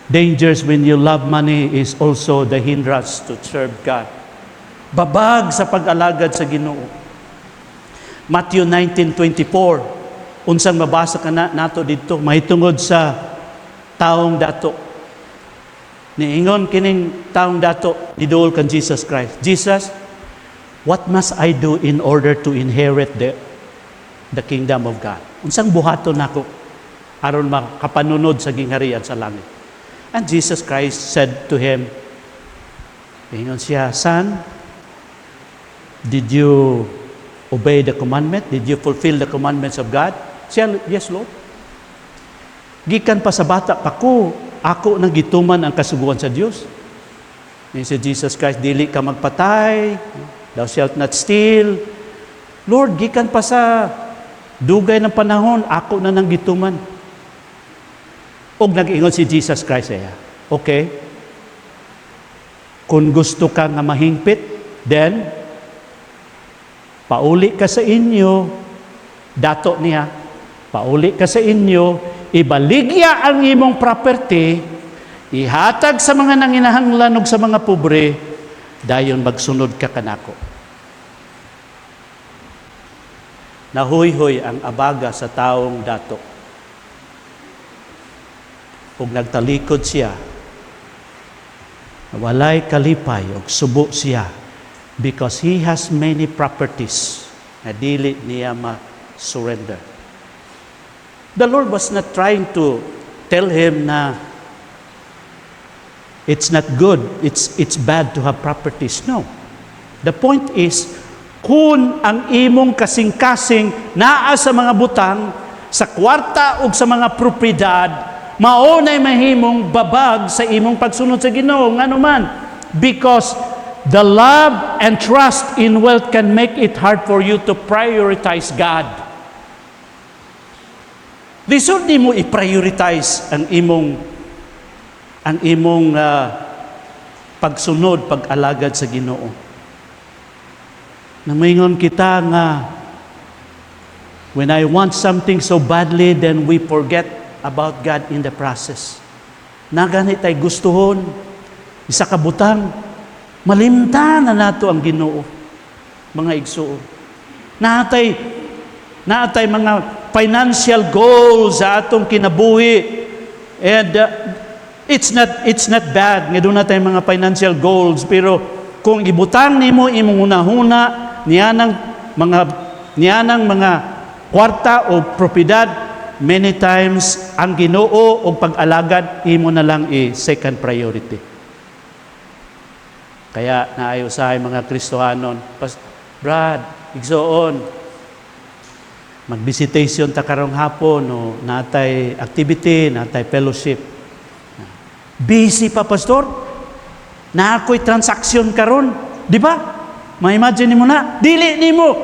dangers when you love money is also the hindrance to serve God. Babag sa pag-alagad sa Ginoo. Matthew 19:24, unsang mabasa ka nato dito, mahitungod sa taong dato. Niingon kining taong dato, niduol kan Jesus Christ. Jesus, what must I do in order to inherit the kingdom of God? Unsang buhaton nako aron makapanunod sa gingharian sa langit? And Jesus Christ said to him, niingon siya, Son, did you obey the commandment? Did you fulfill the commandments of God? Siya, yes, Lord. Gikan pa sa bata pa ko, ako nang gituman ang kasuguan sa Dios. Ni si Jesus Christ, dili ka magpatay, thou shalt not steal. Lord, gikan pa sa dugay ng panahon, ako na nang gituman. Og nag-ingon si Jesus Christ siya, okay, kung gusto ka nga mahingpit, then pauli ka sa inyo, dato niya, pauli ka sa inyo, ibaligya ang imong property, ihatag sa mga nanginahanglan ug sa mga pobre, dayon magsunod ka kanako. Nahuy-huy ang abaga sa taong dato. ug nagtalikod siya, walay kalipay ug subo siya because he has many properties na dili niya ma-surrender. The Lord was not trying to tell him na it's not good, it's bad to have properties. No. The point is, kung ang imong kasing-kasing naa sa mga butang, sa kwarta ug sa mga propiedad, maunay mahimong babag sa imong pagsunod sa Ginoo ngano man, because the love and trust in wealth can make it hard for you to prioritize God. Lisod di mo i-prioritize ang imong pagsunod, pag-alagad sa Ginoo. Namingon kita nga, when I want something so badly, then we forget about God in the process. Naganit ay gustuhon, isa ka butang, malimta na nato ang Ginoo, mga igsuon. Naatay mga financial goals sa atong kinabuhi, and it's not bad nga doon natin mga financial goals, pero kung ibutang nimo imong hunahuna niyanang mga kwarta o propiedad, many times ang Ginoo o pag-alagad imo na lang second priority. Kaya naayo sa mga Kristohanon, Brad, igsoon, mag-visitation ta karong hapon o natay activity, natay fellowship. Busy pa, pastor? Na ako'y transaksyon karon, di ba? Ma-imagine mo na, dili nimo.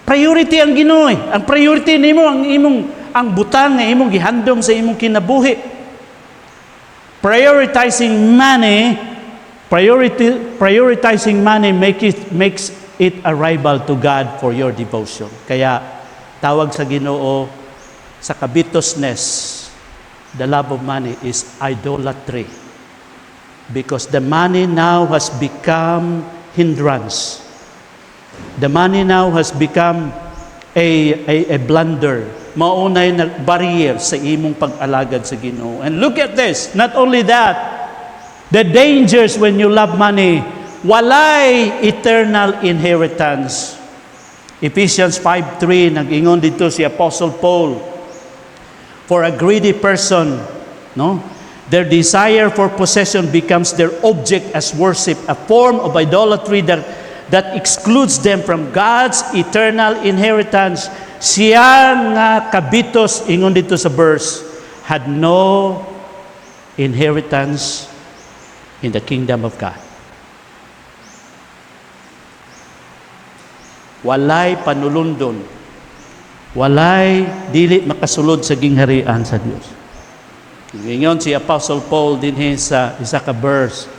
Priority ang Ginoo. Ang priority nimo ang butang nga imong gihandom sa imong kinabuhi. Prioritizing money makes it a rival to God for your devotion. Kaya tawag sa Ginoo sa covetousness, the love of money is idolatry. Because the money now has become hindrance. The money now has become a blunder. Maunay na barrier sa imong pag-alagad sa Ginoo. And look at this, not only that, the dangers when you love money, walay eternal inheritance. Ephesians 5:3, nag-ingon dito si Apostle Paul, for a greedy person, no? Their desire for possession becomes their object as worship, a form of idolatry that excludes them from God's eternal inheritance. Siya nga kabitos, ingon dito sa verse, had no inheritance in the kingdom of God. Walay panulundon, walay dili makasulod sa gingharian sa Dios. Ingon si Apostle Paul din sa isa ka verse,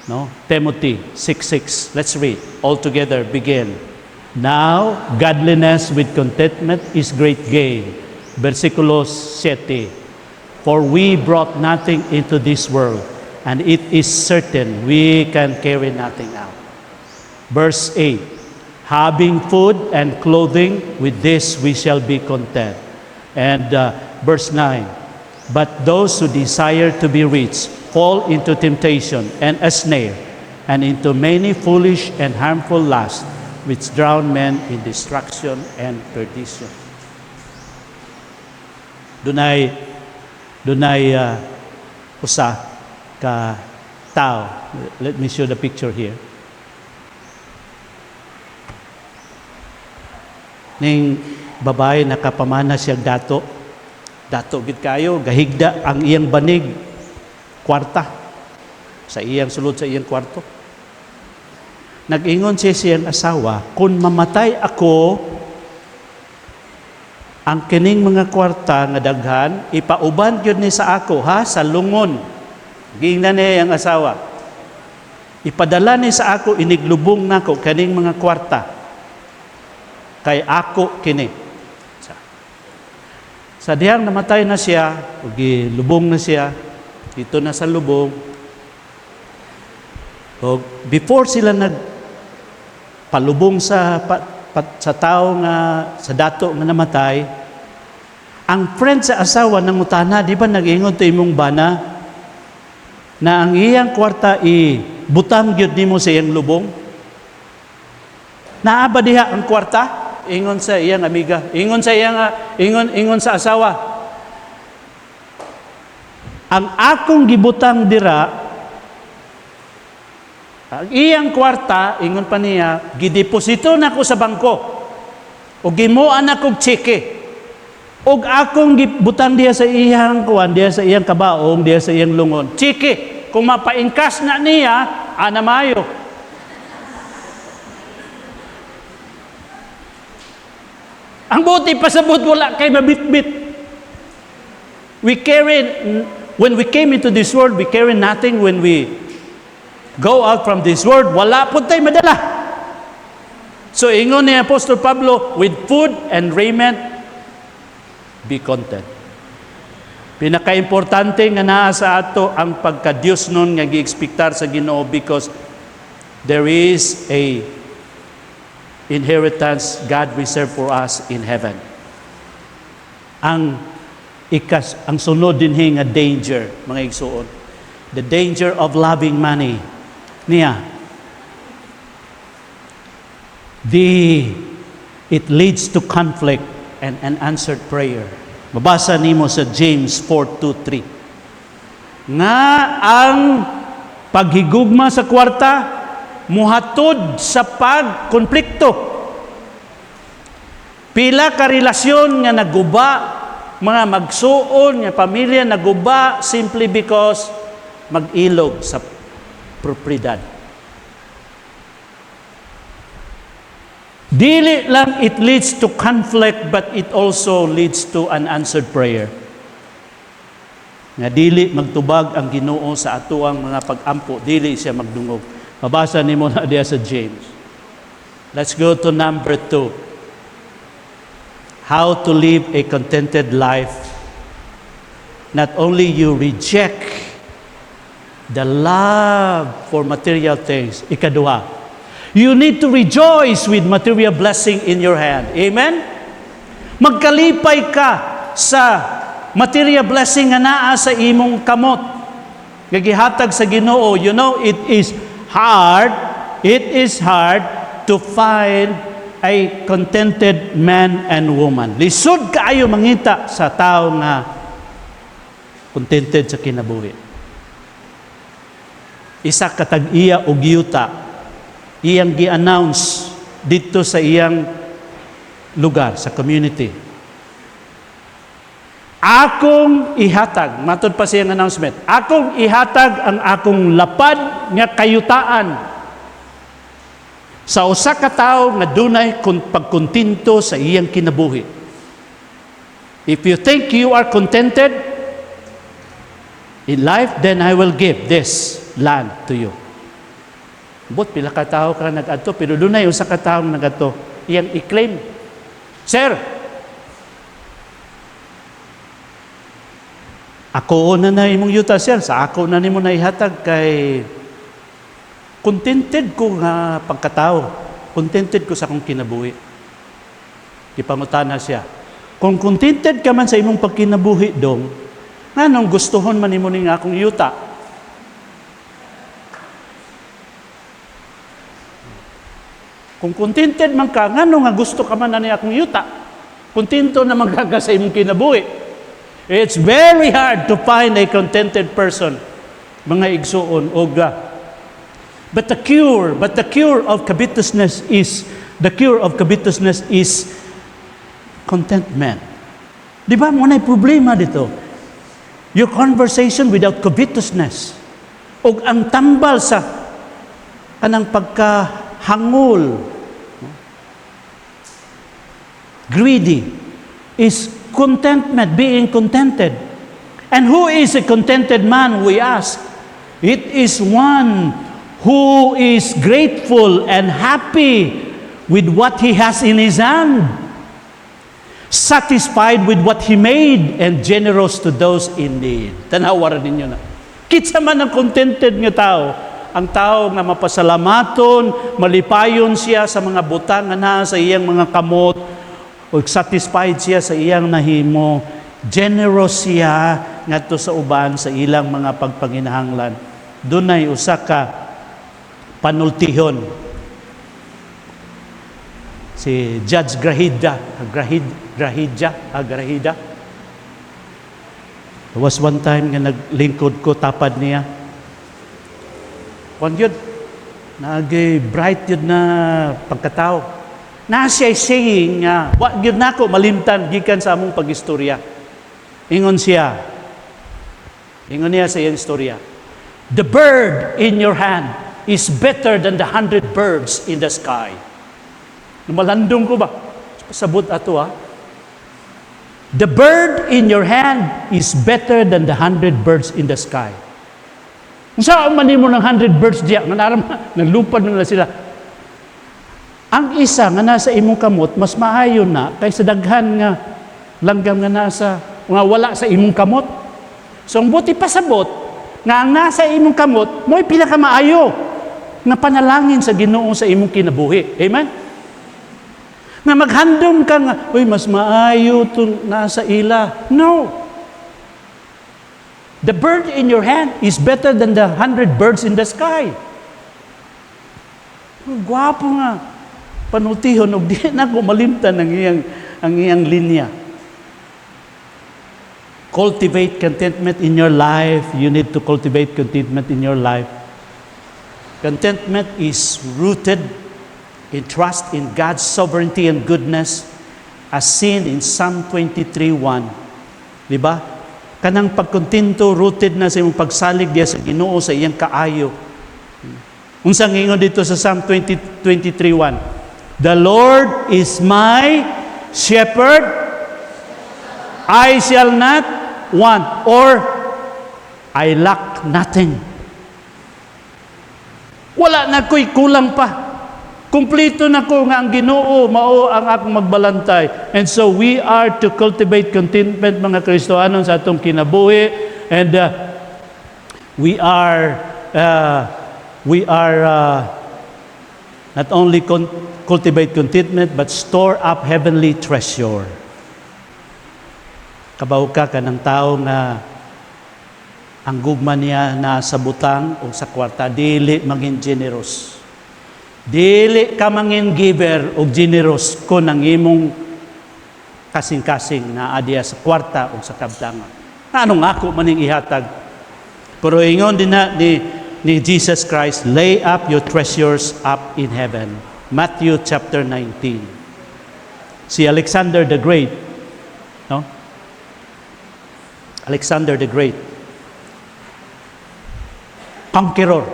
no? Timothy 6:6. Let's read. All together begin. Now, godliness with contentment is great gain. Versikulo 7. For we brought nothing into this world, and it is certain we can carry nothing out. Verse 8. Having food and clothing, with this we shall be content. And verse 9. But those who desire to be rich fall into temptation and a snare, and into many foolish and harmful lusts, which drown men in destruction and perdition. Dunay usa ka tao. Let me show the picture here. Ning babae nakapamana siya dato gid kayo, gahigda ang iyang banig, kwarta sa iyang sulod sa iyang kwarto. Nag-ingon siya siyang asawa, kung mamatay ako, ang kining mga kwarta nga daghan ipauban gyud ni sa ako sa lungon. Giingnan niya ang asawa, ipadala ni sa ako, iniglubong nako kaning mga kwarta kay ako kini. Sa dihang namatay na siya, lubong na siya, dito na sa lubong. O before sila nagpalubong sa tao nga, sa dato nga namatay, Ang friend sa asawa nangutana, di ba nag-ingon to imong bana na ang iyang kwarta butang gyud nimo sa iyang lubong? Naa ba diha ang kwarta? Ingon sa iyang amiga, ingon sa iyang ingon sa asawa. Ang akong gibutang dira, ang iyang kwarta, ingon pa niya, gideposito nako sa bangko. O gimuan ako tseke. Og akong gibutang diya sa iyang kuan, diya sa iyang kabaong, diya sa iyang lungon. Tseke, kung mapa-encash na niya, ana mayo. Ang buti pasabot wala kay mabitbit. When we came into this world, we carry nothing. When we go out from this world, wala po tayo madala. So ingon ni Apostol Pablo, with food and raiment, be content. Pinaka-importante nga naa sa ato ang pagka-Dios nun nga gi-expectar sa Ginoo because there is a inheritance God reserved for us in heaven. Ang sunod dinhi nga danger, mga igsuon, the danger of loving money niya. It leads to conflict and unanswered prayer. Mabasa nimo sa James 4:2-3. Nga ang paghigugma sa kwarta muhatod sa pagkonflikto. Pila ka relasyon nga naguba, mga magsuon nga pamilya naguba simply because mag-ilog sa propriedad. Dili lang it leads to conflict, but it also leads to unanswered prayer. Nga dili magtubag ang Ginoo sa atuang mga pag-ampo, dili siya magdungog. Mabasa nimo na diya sa James. Let's go to number 2. How to live a contented life. Not only you reject the love for material things. Ikaduha, you need to rejoice with material blessing in your hand. Amen? Magkalipay ka sa material blessing nga naa sa imong kamot. Gagihatag sa Ginoo. You know, it is hard to find a contented man and woman. Lisod kaayo mangita sa tao nga contented sa kinabuhi. Isa katag iya og yuta iyang gi-announce dito sa iyang lugar, sa community. Akong ihatag, matod pa siyang announcement, akong ihatag ang akong lapad nga kayutaan sa usa ka tawo nga dunay pagkontinto sa iyang kinabuhi. If you think you are contented in life, then I will give this land to you. But pila ka tao ka nag-adto, pero dunay usa ka taong nag-adto, iyang i-claim, Sir, ako na imong yuta, sir, sa ako na nimo na ihatag kay contented ko nga pagkatao, contented ko sa akong kinabuhi. Ipangutana siya, kung contented ka man sa imong pagkinabuhi dong, nganong gustuhon man nimo ning akong yuta? Kung contented man ka, ngano nga gusto ka man na niya akong yuta? Kontento na magkaga sa imong kinabuhi. It's very hard to find a contented person, mga igsuon o But the cure of covetousness is contentment. Di ba mo na problema dito? Your conversation without covetousness. O ang tambal sa kanang pagkahangol, greedy, is contentment, being contented. And who is a contented man, we ask? It is one who is grateful and happy with what he has in his hand, satisfied with what he made, and generous to those in need. Tanawaran ninyo na. Kitsa man ang contented nga tao, ang tao nga mapasalamaton, malipayon siya sa mga butang nga naa sa iyang mga kamot, o satisfied siya sa iyang nahimo, Generous siya ngadto sa uban sa ilang mga pagpanginahanglan. Dunay usa ka panultihon. Si Judge Grahida. There was one time nga naglingkod ko tapad niya. Kung yun, bright yun na pagkatao. Na siya saying nga, wa yun na ako malimtan gikan sa among pag-istorya. Ingon niya sa iyang istorya, the bird in your hand is better than the 100 birds in the sky. Malandong ko ba? Pasabot ato The bird in your hand is better than the 100 birds in the sky. Kung saan man mo ng 100 birds diya, nalupad na sila. Ang isa nga nasa imong kamot, mas maayo na kaysa daghan nga langgam nga nasa, nga wala sa imong kamot. So ang buti pasabot, nga ang nasa imong kamot, mo'y pinakamaayo nga panalangin sa Ginoo sa imong kinabuhi. Amen? Nga maghandom ka nga, uy, mas maayo itong nasa ila. No. The bird in your hand is better than the 100 birds in the sky. Gwapo nga. Panutihon, o di na ko malimtan ang iyang linya. Cultivate contentment in your life. You need to cultivate contentment in your life. Contentment is rooted in trust in God's sovereignty and goodness as seen in Psalm 23:1. Diba? Kanang pagkontento, rooted na sa iyong pagsalig diya sa Ginoo sa iyang kaayo. Unsang ingon dito sa Psalm 23:1? The Lord is my shepherd, I shall not want, or I lack nothing. Wala na ko'y kulang pa. Kumplito na ko nga ang Ginoo, mao ang akong magbalantay. And so we are to cultivate contentment, mga Kristohanon, sa atong kinabuhi. And we are not only cultivate contentment, but store up heavenly treasure. Kabaw ka ng tao nga ang gugma niya na sa butang o sa kwarta, dili mangin generous. Dili ka mangin giver o generous ko ng imong kasing-kasing na adya sa kwarta o sa kabtangan. Anong ako maning ihatag? Pero ingon din na ni Jesus Christ, lay up your treasures up in heaven. Matthew chapter 19. Si Alexander the Great, no? Alexander the Great, conqueror.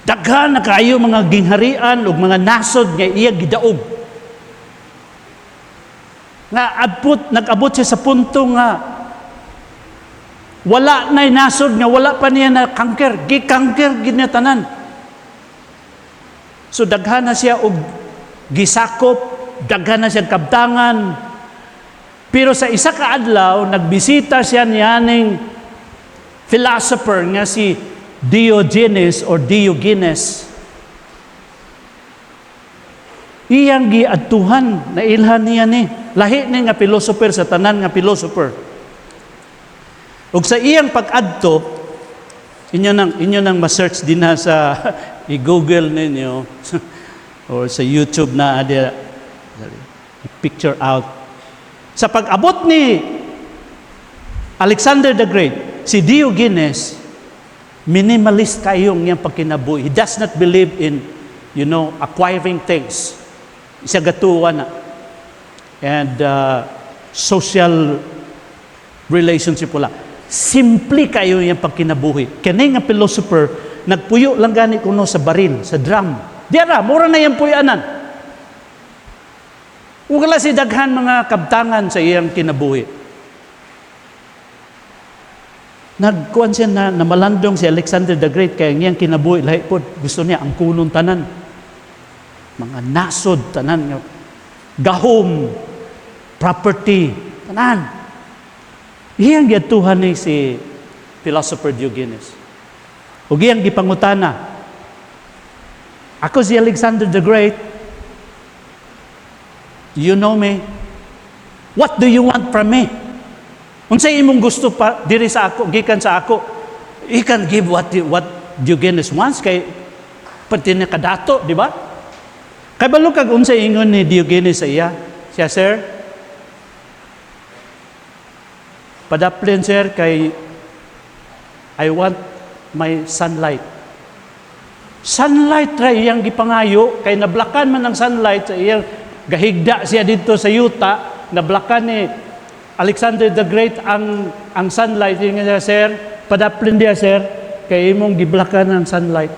Daghan na kayo mga gingharian o mga nasod nga iya gidaog. Nga nag-abot siya sa punto nga wala na'y nasod nga wala pa niya na kanker. Gikangker ginatanan. So daghan na siya og gisakop, daghan na siya kabtangan. Pero sa isa ka adlaw, nagbisita siya niyaning philosopher nga si Diogenes or Diogenes. Iyang giadtuhan na ilhan niya ni. Lahi ni nga philosopher sa tanan nga philosopher. Ug sa iyang pag-adto, inyo nang ma-search din na sa i-google ninyo or sa YouTube na picture out. Sa pag-abot ni Alexander the Great, si Diogenes, minimalist kayong iyang pagkinabuhi. He does not believe in, acquiring things. Isa gatuwa na. And social relationship wala. Simple kayo yung pagkinabuhi. Kani nga philosopher, nagpuyo lang gani kuno sa baril, sa drum. Diara, mura na yung puyanan. Ugala si daghan mga kabtangan sa iyang kinabuhi. Nagkuhan siya na malandong si Alexander the Great, kaya ngayang kinabuhi, lahi po, gusto niya ang kunong tanan. Mga nasod, tanan, gahom, property, tanan. Iyang gatuhan ni si philosopher Diogenes. O iyang gipangutana, ako si Alexander the Great, you know me, what do you want from me? Unsay imong gusto pa diri sa ako, gikan sa ako, he can give what Diogenes wants, kay pati na kadato, di ba? Kay balo kag unsay ingon ni Diogenes sa iya, siya, sir, padaplin, sir, kay I want my sunlight. Sunlight ra iyang gipangayo, kay nablakan man ang sunlight sa iyang gahigda siya dito sa yuta, nablakan ni Alexander the Great ang sunlight. Yung nga, sir, padaplin dia, sir, kay imong giblakan ang sunlight.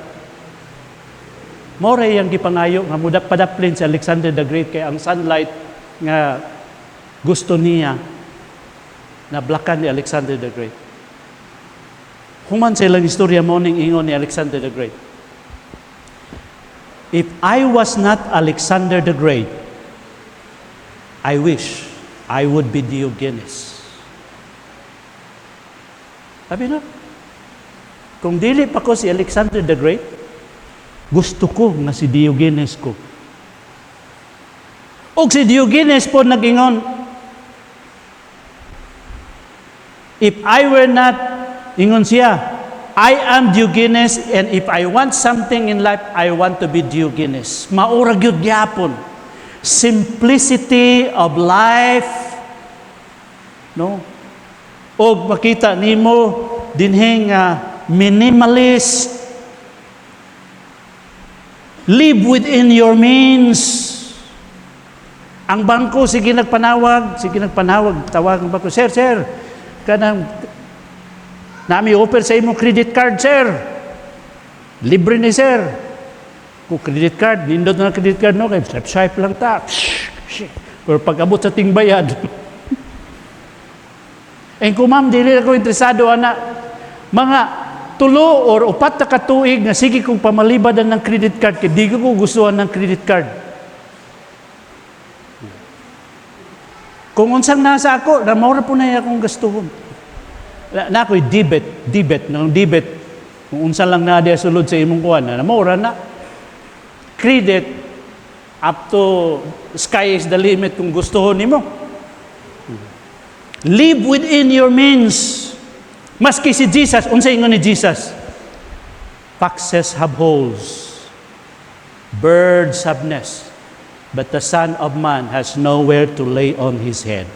More iyang gipangayo nga mudak padaplin si Alexander the Great, kay ang sunlight nga gusto niya nablakan ni Alexander the Great. Human sa ilang istorya mo ning ingon ni Alexander the Great. If I was not Alexander the Great, I wish I would be Diogenes. Sabi na, kung dili pa ko si Alexander the Great, gusto ko nga si Diogenes ko. O si Diogenes po nag-ingon, if I were not, ingon siya, I am Diogenes, and if I want something in life, I want to be Diogenes. Maura gyud gyapon. Simplicity of life, no? O makita nimo dinhing minimalist. Live within your means. Ang bangko sige nagpanawag, tawag ang bangko, sir, kanang nami offer sa imong credit card, sir. Libre ni sir. Kung credit card, nindot na credit card, no? Kaya swipe lang ta. Pero pag-abot sa tingbayad. And kung ma'am, dili ako interesado, ana, mga 3 or 4 na katuig na sige kung pamalibadan ng credit card, kaya di ko gustuhan ng credit card. Kung unsang nasa ako, namora po na akong gastuhon. Na ako'y debit, kung unsa lang na diya sulod sa imong kuwan, namora na. Credit, up to sky is the limit kung gustuhon nimo. Live within your means. Maski si Jesus, unsa ingon ni Jesus? Foxes have holes, birds have nests, but the Son of Man has nowhere to lay on his head.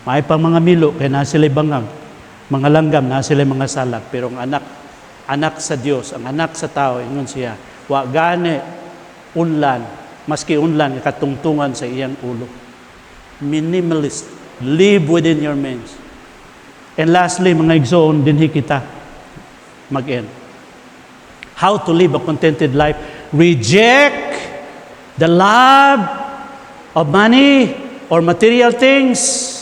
May pang mga milo, kaya na sila bangang, mga langgam, na sila mga salak, pero ang anak sa Diyos, ang anak sa tao, ingon siya, wa gane unlan, maski unlan katungtungan sa iyang ulo. Minimalist, live within your means. And lastly, mga igsoon, dinhi kita mag-end. How to live a contented life? Reject the love of money or material things.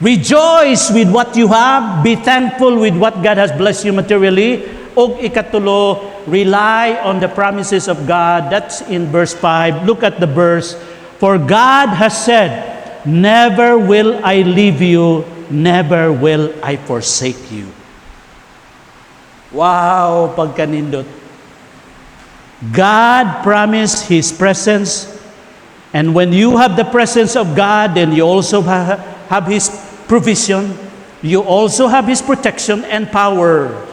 Rejoice with what you have. Be thankful with what God has blessed you materially. Og ikatulo, rely on the promises of God. That's in verse 5. Look at the verse. For God has said, never will I leave you, never will I forsake you. Wow, pagkanindot. God promised His presence, and when you have the presence of God, then you also have His provision, you also have His protection and power.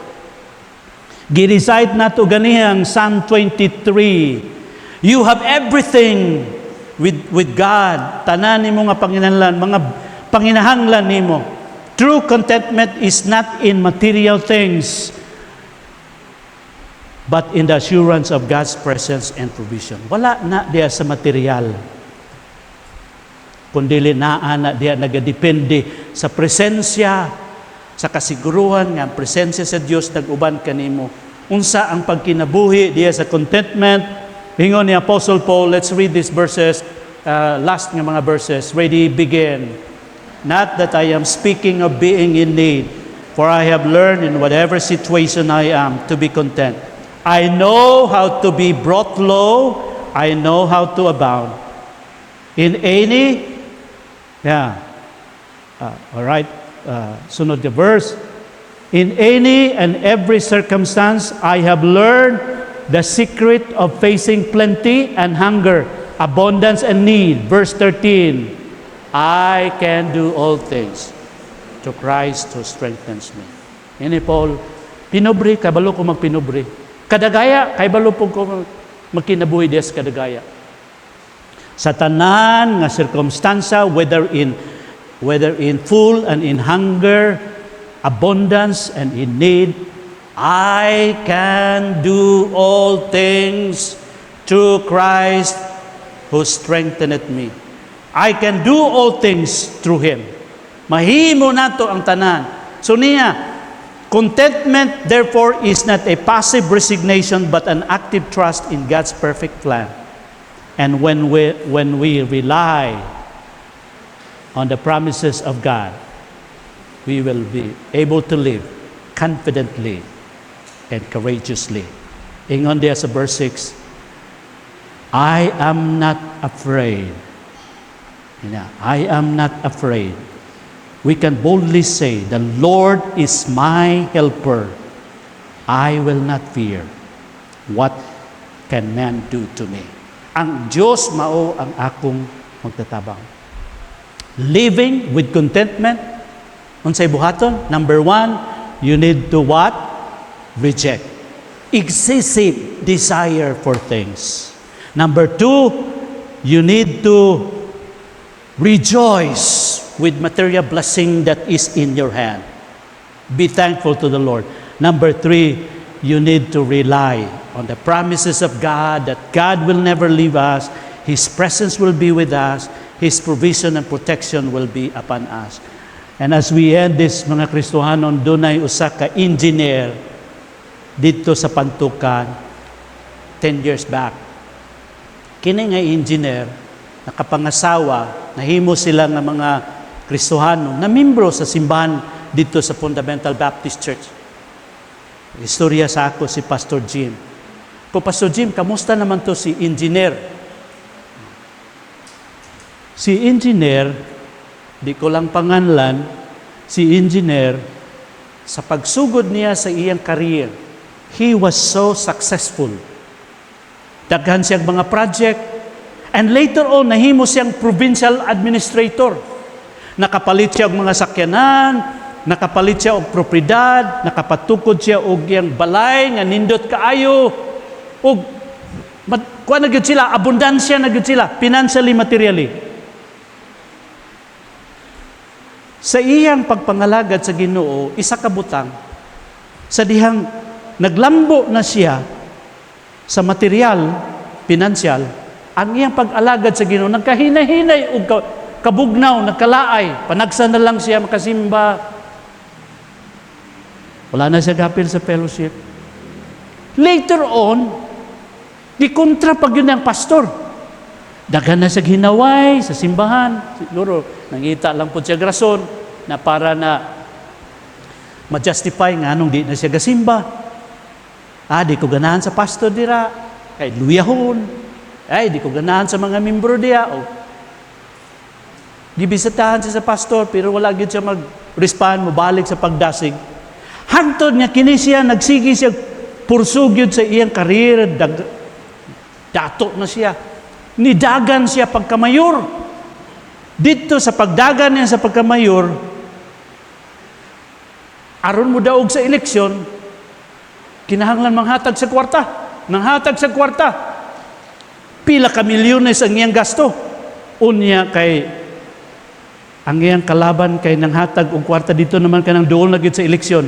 Girecite nato ganihang Psalm 23. You have everything with God. Tanan nimo nga panginahanglan, mga panginahanglan nimo. True contentment is not in material things, but in the assurance of God's presence and provision. Wala na diya sa material. Kundili naa na diya nagadepende sa presensya, sa kasiguruhan nga ang presensya sa Dios nag-uban kanimo. Unsa ang pagkinabuhi diya sa contentment? Hingon ni Apostle Paul, let's read these verses, last nga mga verses. Ready, begin. Not that I am speaking of being in need, for I have learned in whatever situation I am to be content. I know how to be brought low, I know how to abound. In any, all right, sunod the verse. In any and every circumstance, I have learned the secret of facing plenty and hunger, abundance and need. Verse 13, I can do all things to Christ who strengthens me. Ini Paul, pinobre, kabalo ko magpinobre. Kadagaya, kay balo po ko magkinabuhi des kadagaya. Sa tanan nga circumstansa, whether in full and in hunger, abundance and in need, I can do all things through Christ who strengtheneth me. I can do all things through Him. Mahimo nato ang tanan. So niya, contentment therefore is not a passive resignation but an active trust in God's perfect plan. And when we rely on the promises of God, we will be able to live confidently and courageously. Ingon diya sa verse 6, I am not afraid. I am not afraid. We can boldly say, the Lord is my helper. I will not fear. What can man do to me? Ang Diyos mao ang akong magtatabang. Living with contentment. Unsay buhaton? Number 1, you need to what? Reject excessive desire for things. Number 2, you need to rejoice with material blessing that is in your hand. Be thankful to the Lord. Number 3, you need to rely on the promises of God, that God will never leave us. His presence will be with us. His provision and protection will be upon us. And as we end this, mga Kristohanon, dunay usa ka engineer dito sa Pantukan 10 years back. Kini nga engineer, nakapangasawa, nahimo sila nga mga Kristohano na membro sa simbahan dito sa Fundamental Baptist Church. Istorya sa ako si Pastor Jim. Po, Pastor Jim, kamusta naman to si engineer? Si engineer, di ko lang panganlan, si engineer, sa pagsugod niya sa iyang career, he was so successful. Daghan siyang mga project, and later on, nahimo siyang provincial administrator. Nakapalit siya og mga sakyanan, nakapalit siya og propriedad, nakapatukod siya og iyang balay nga nindot kaayo, og kuha na gyud sila, abundansya na gyud sila, financially, materially. Sa iyang pagpangalagad sa Ginoo, isa ka butang, sa dihang naglambo na siya sa material, pinansyal, ang iyang pag-alagad sa Ginoo, nagkahinay-hinay o kabugnaw, nagkalaay, panagsa na lang siya makasimba. Wala na siya gapil sa fellowship. Later on, gikontra pag yun ang pastor. Daghan na siya ginaway sa simbahan. Siguro, nangita lang po siya grason na para na ma-justify nga nung di na siya gasimba. Di ko ganahan sa pastor dira. Kay luyahon. Di ko ganahan sa mga membro diya. Gibisitahan siya sa pastor, pero wala gyud siya mag-respond, mabalik sa pagdasig. Hangtod nga kini siya, nagsigi siya, pursug yun sa iyang karir, dato na siya. Nidagan siya pagkamayor. Dito sa pagdagan niya sa pagkamayor, aron mo daog sa eleksyon, kinahanglan manghatag sa kwarta. Nanghatag sa kwarta. Pila ka milyones ang iyang gasto. Unya kay ang iyang kalaban kay nanghatag og kwarta, dito naman kanang duol na gyud sa eleksyon.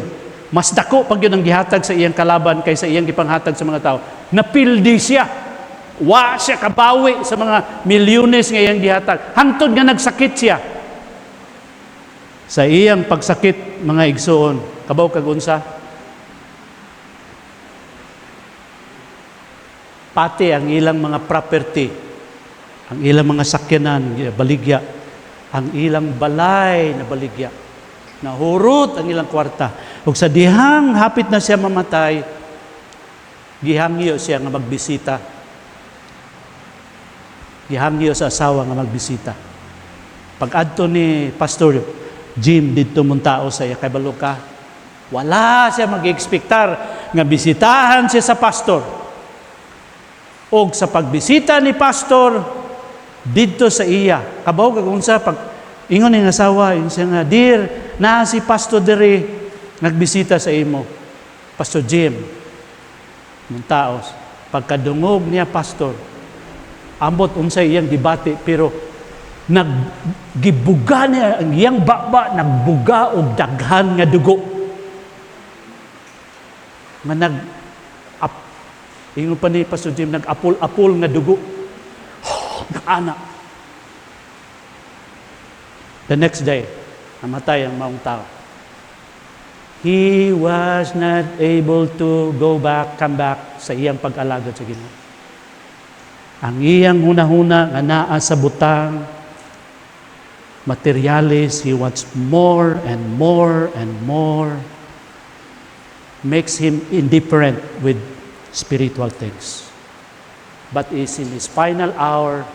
Mas dako pag yun ang gihatag sa iyang kalaban kaysa iyang gipanghatag sa mga tao. Napildi siya. Wa siya kabawi sa mga milyones nga iyang gihatag. Hangtod nga nagsakit siya. Sa iyang pagsakit, mga igsoon, kabaw kag unsa? Pati ang ilang mga property, ang ilang mga sakyanan, baligya, ang ilang balay na baligya, nahurot ang ilang kwarta. Ug sa dihang hapit na siya mamatay, gihangyo siya nga magbisita. Gihangyo sa asawa nga magbisita. Pag-adto ni Pastor Jim dito mong tao sa iya, kay balo ka, wala siya mag-expectar nga bisitahan siya sa pastor. O sa pagbisita ni pastor dito sa iya, kabaw kag unsa pag ingon ning asawa, siya nga, dear, na si Pastor dere nagbisita sa imo. Pastor Jim, ng taos. Pagkadungog niya, Pastor, ambot unsay iyang debate, pero naggibuga niya, ang iyang baba, nagbuga og daghan nga dugo. Nga ingon pa ni Pastor Jim, nag-apol-apol nga dugo. Anak. The next day, namatay ang maong tao. He was not able to come back sa iyang pag-alagad sa Ginoo. Ang iyang hunahuna nga naa sa butang, materialis, he wants more and more and more, makes him indifferent with spiritual things. But is in his final hour,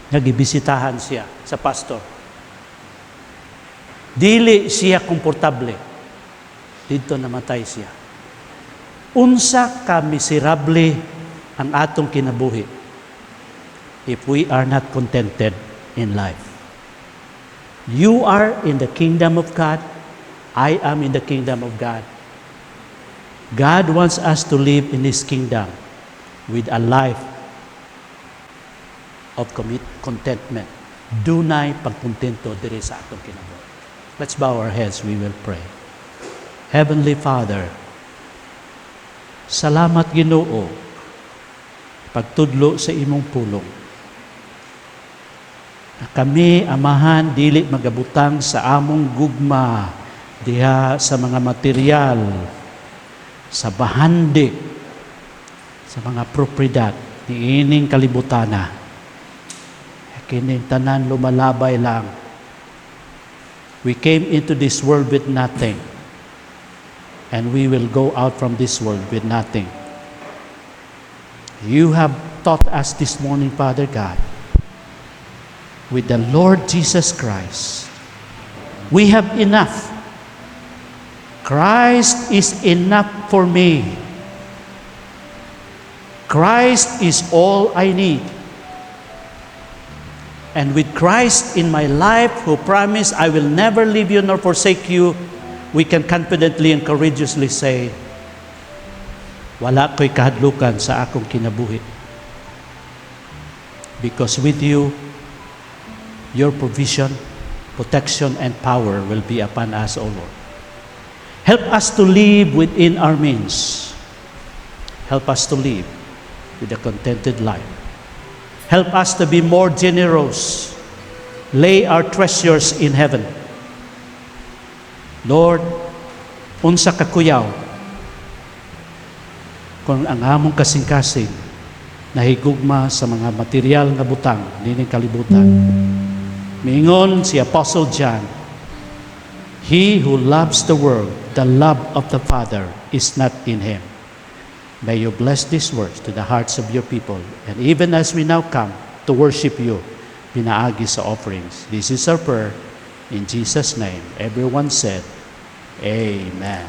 nagibisitahan siya sa pastor. Dili siya komportable. Dito namatay siya. Unsa ka miserable ang atong kinabuhi if we are not contented in life. You are in the kingdom of God. I am in the kingdom of God. God wants us to live in His kingdom with a life of contentment. Dunay pagkontento diri sa atong kinabuhi. Let's bow our heads, we will pray. Heavenly Father, salamat Ginoo pagtudlo sa imong pulong. Na kami, amahan, dili magabutang sa among gugma diha sa mga material, sa bahandi, sa mga propriedad, niining kalibutana. Kining tanan lumalabay lang. We came into this world with nothing. And we will go out from this world with nothing. You have taught us this morning, Father God, with the Lord Jesus Christ, we have enough. Christ is enough for me. Christ is all I need. And with Christ in my life, who promised, I will never leave you nor forsake you, we can confidently and courageously say, wala ko'y kahadlukan sa akong kinabuhi. Because with you, your provision, protection, and power will be upon us, O Lord. Help us to live within our means. Help us to live with a contented life. Help us to be more generous. Lay our treasures in heaven. Lord, unsa kakuyaw kung ang among kasing-kasing nahigugma sa mga material nga butang nining kalibutan. Miingon si Apostle John, he who loves the world, the love of the Father is not in him. May you bless these words to the hearts of your people. And even as we now come to worship you, pinaagi sa offerings. This is our prayer. In Jesus' name, everyone said, Amen.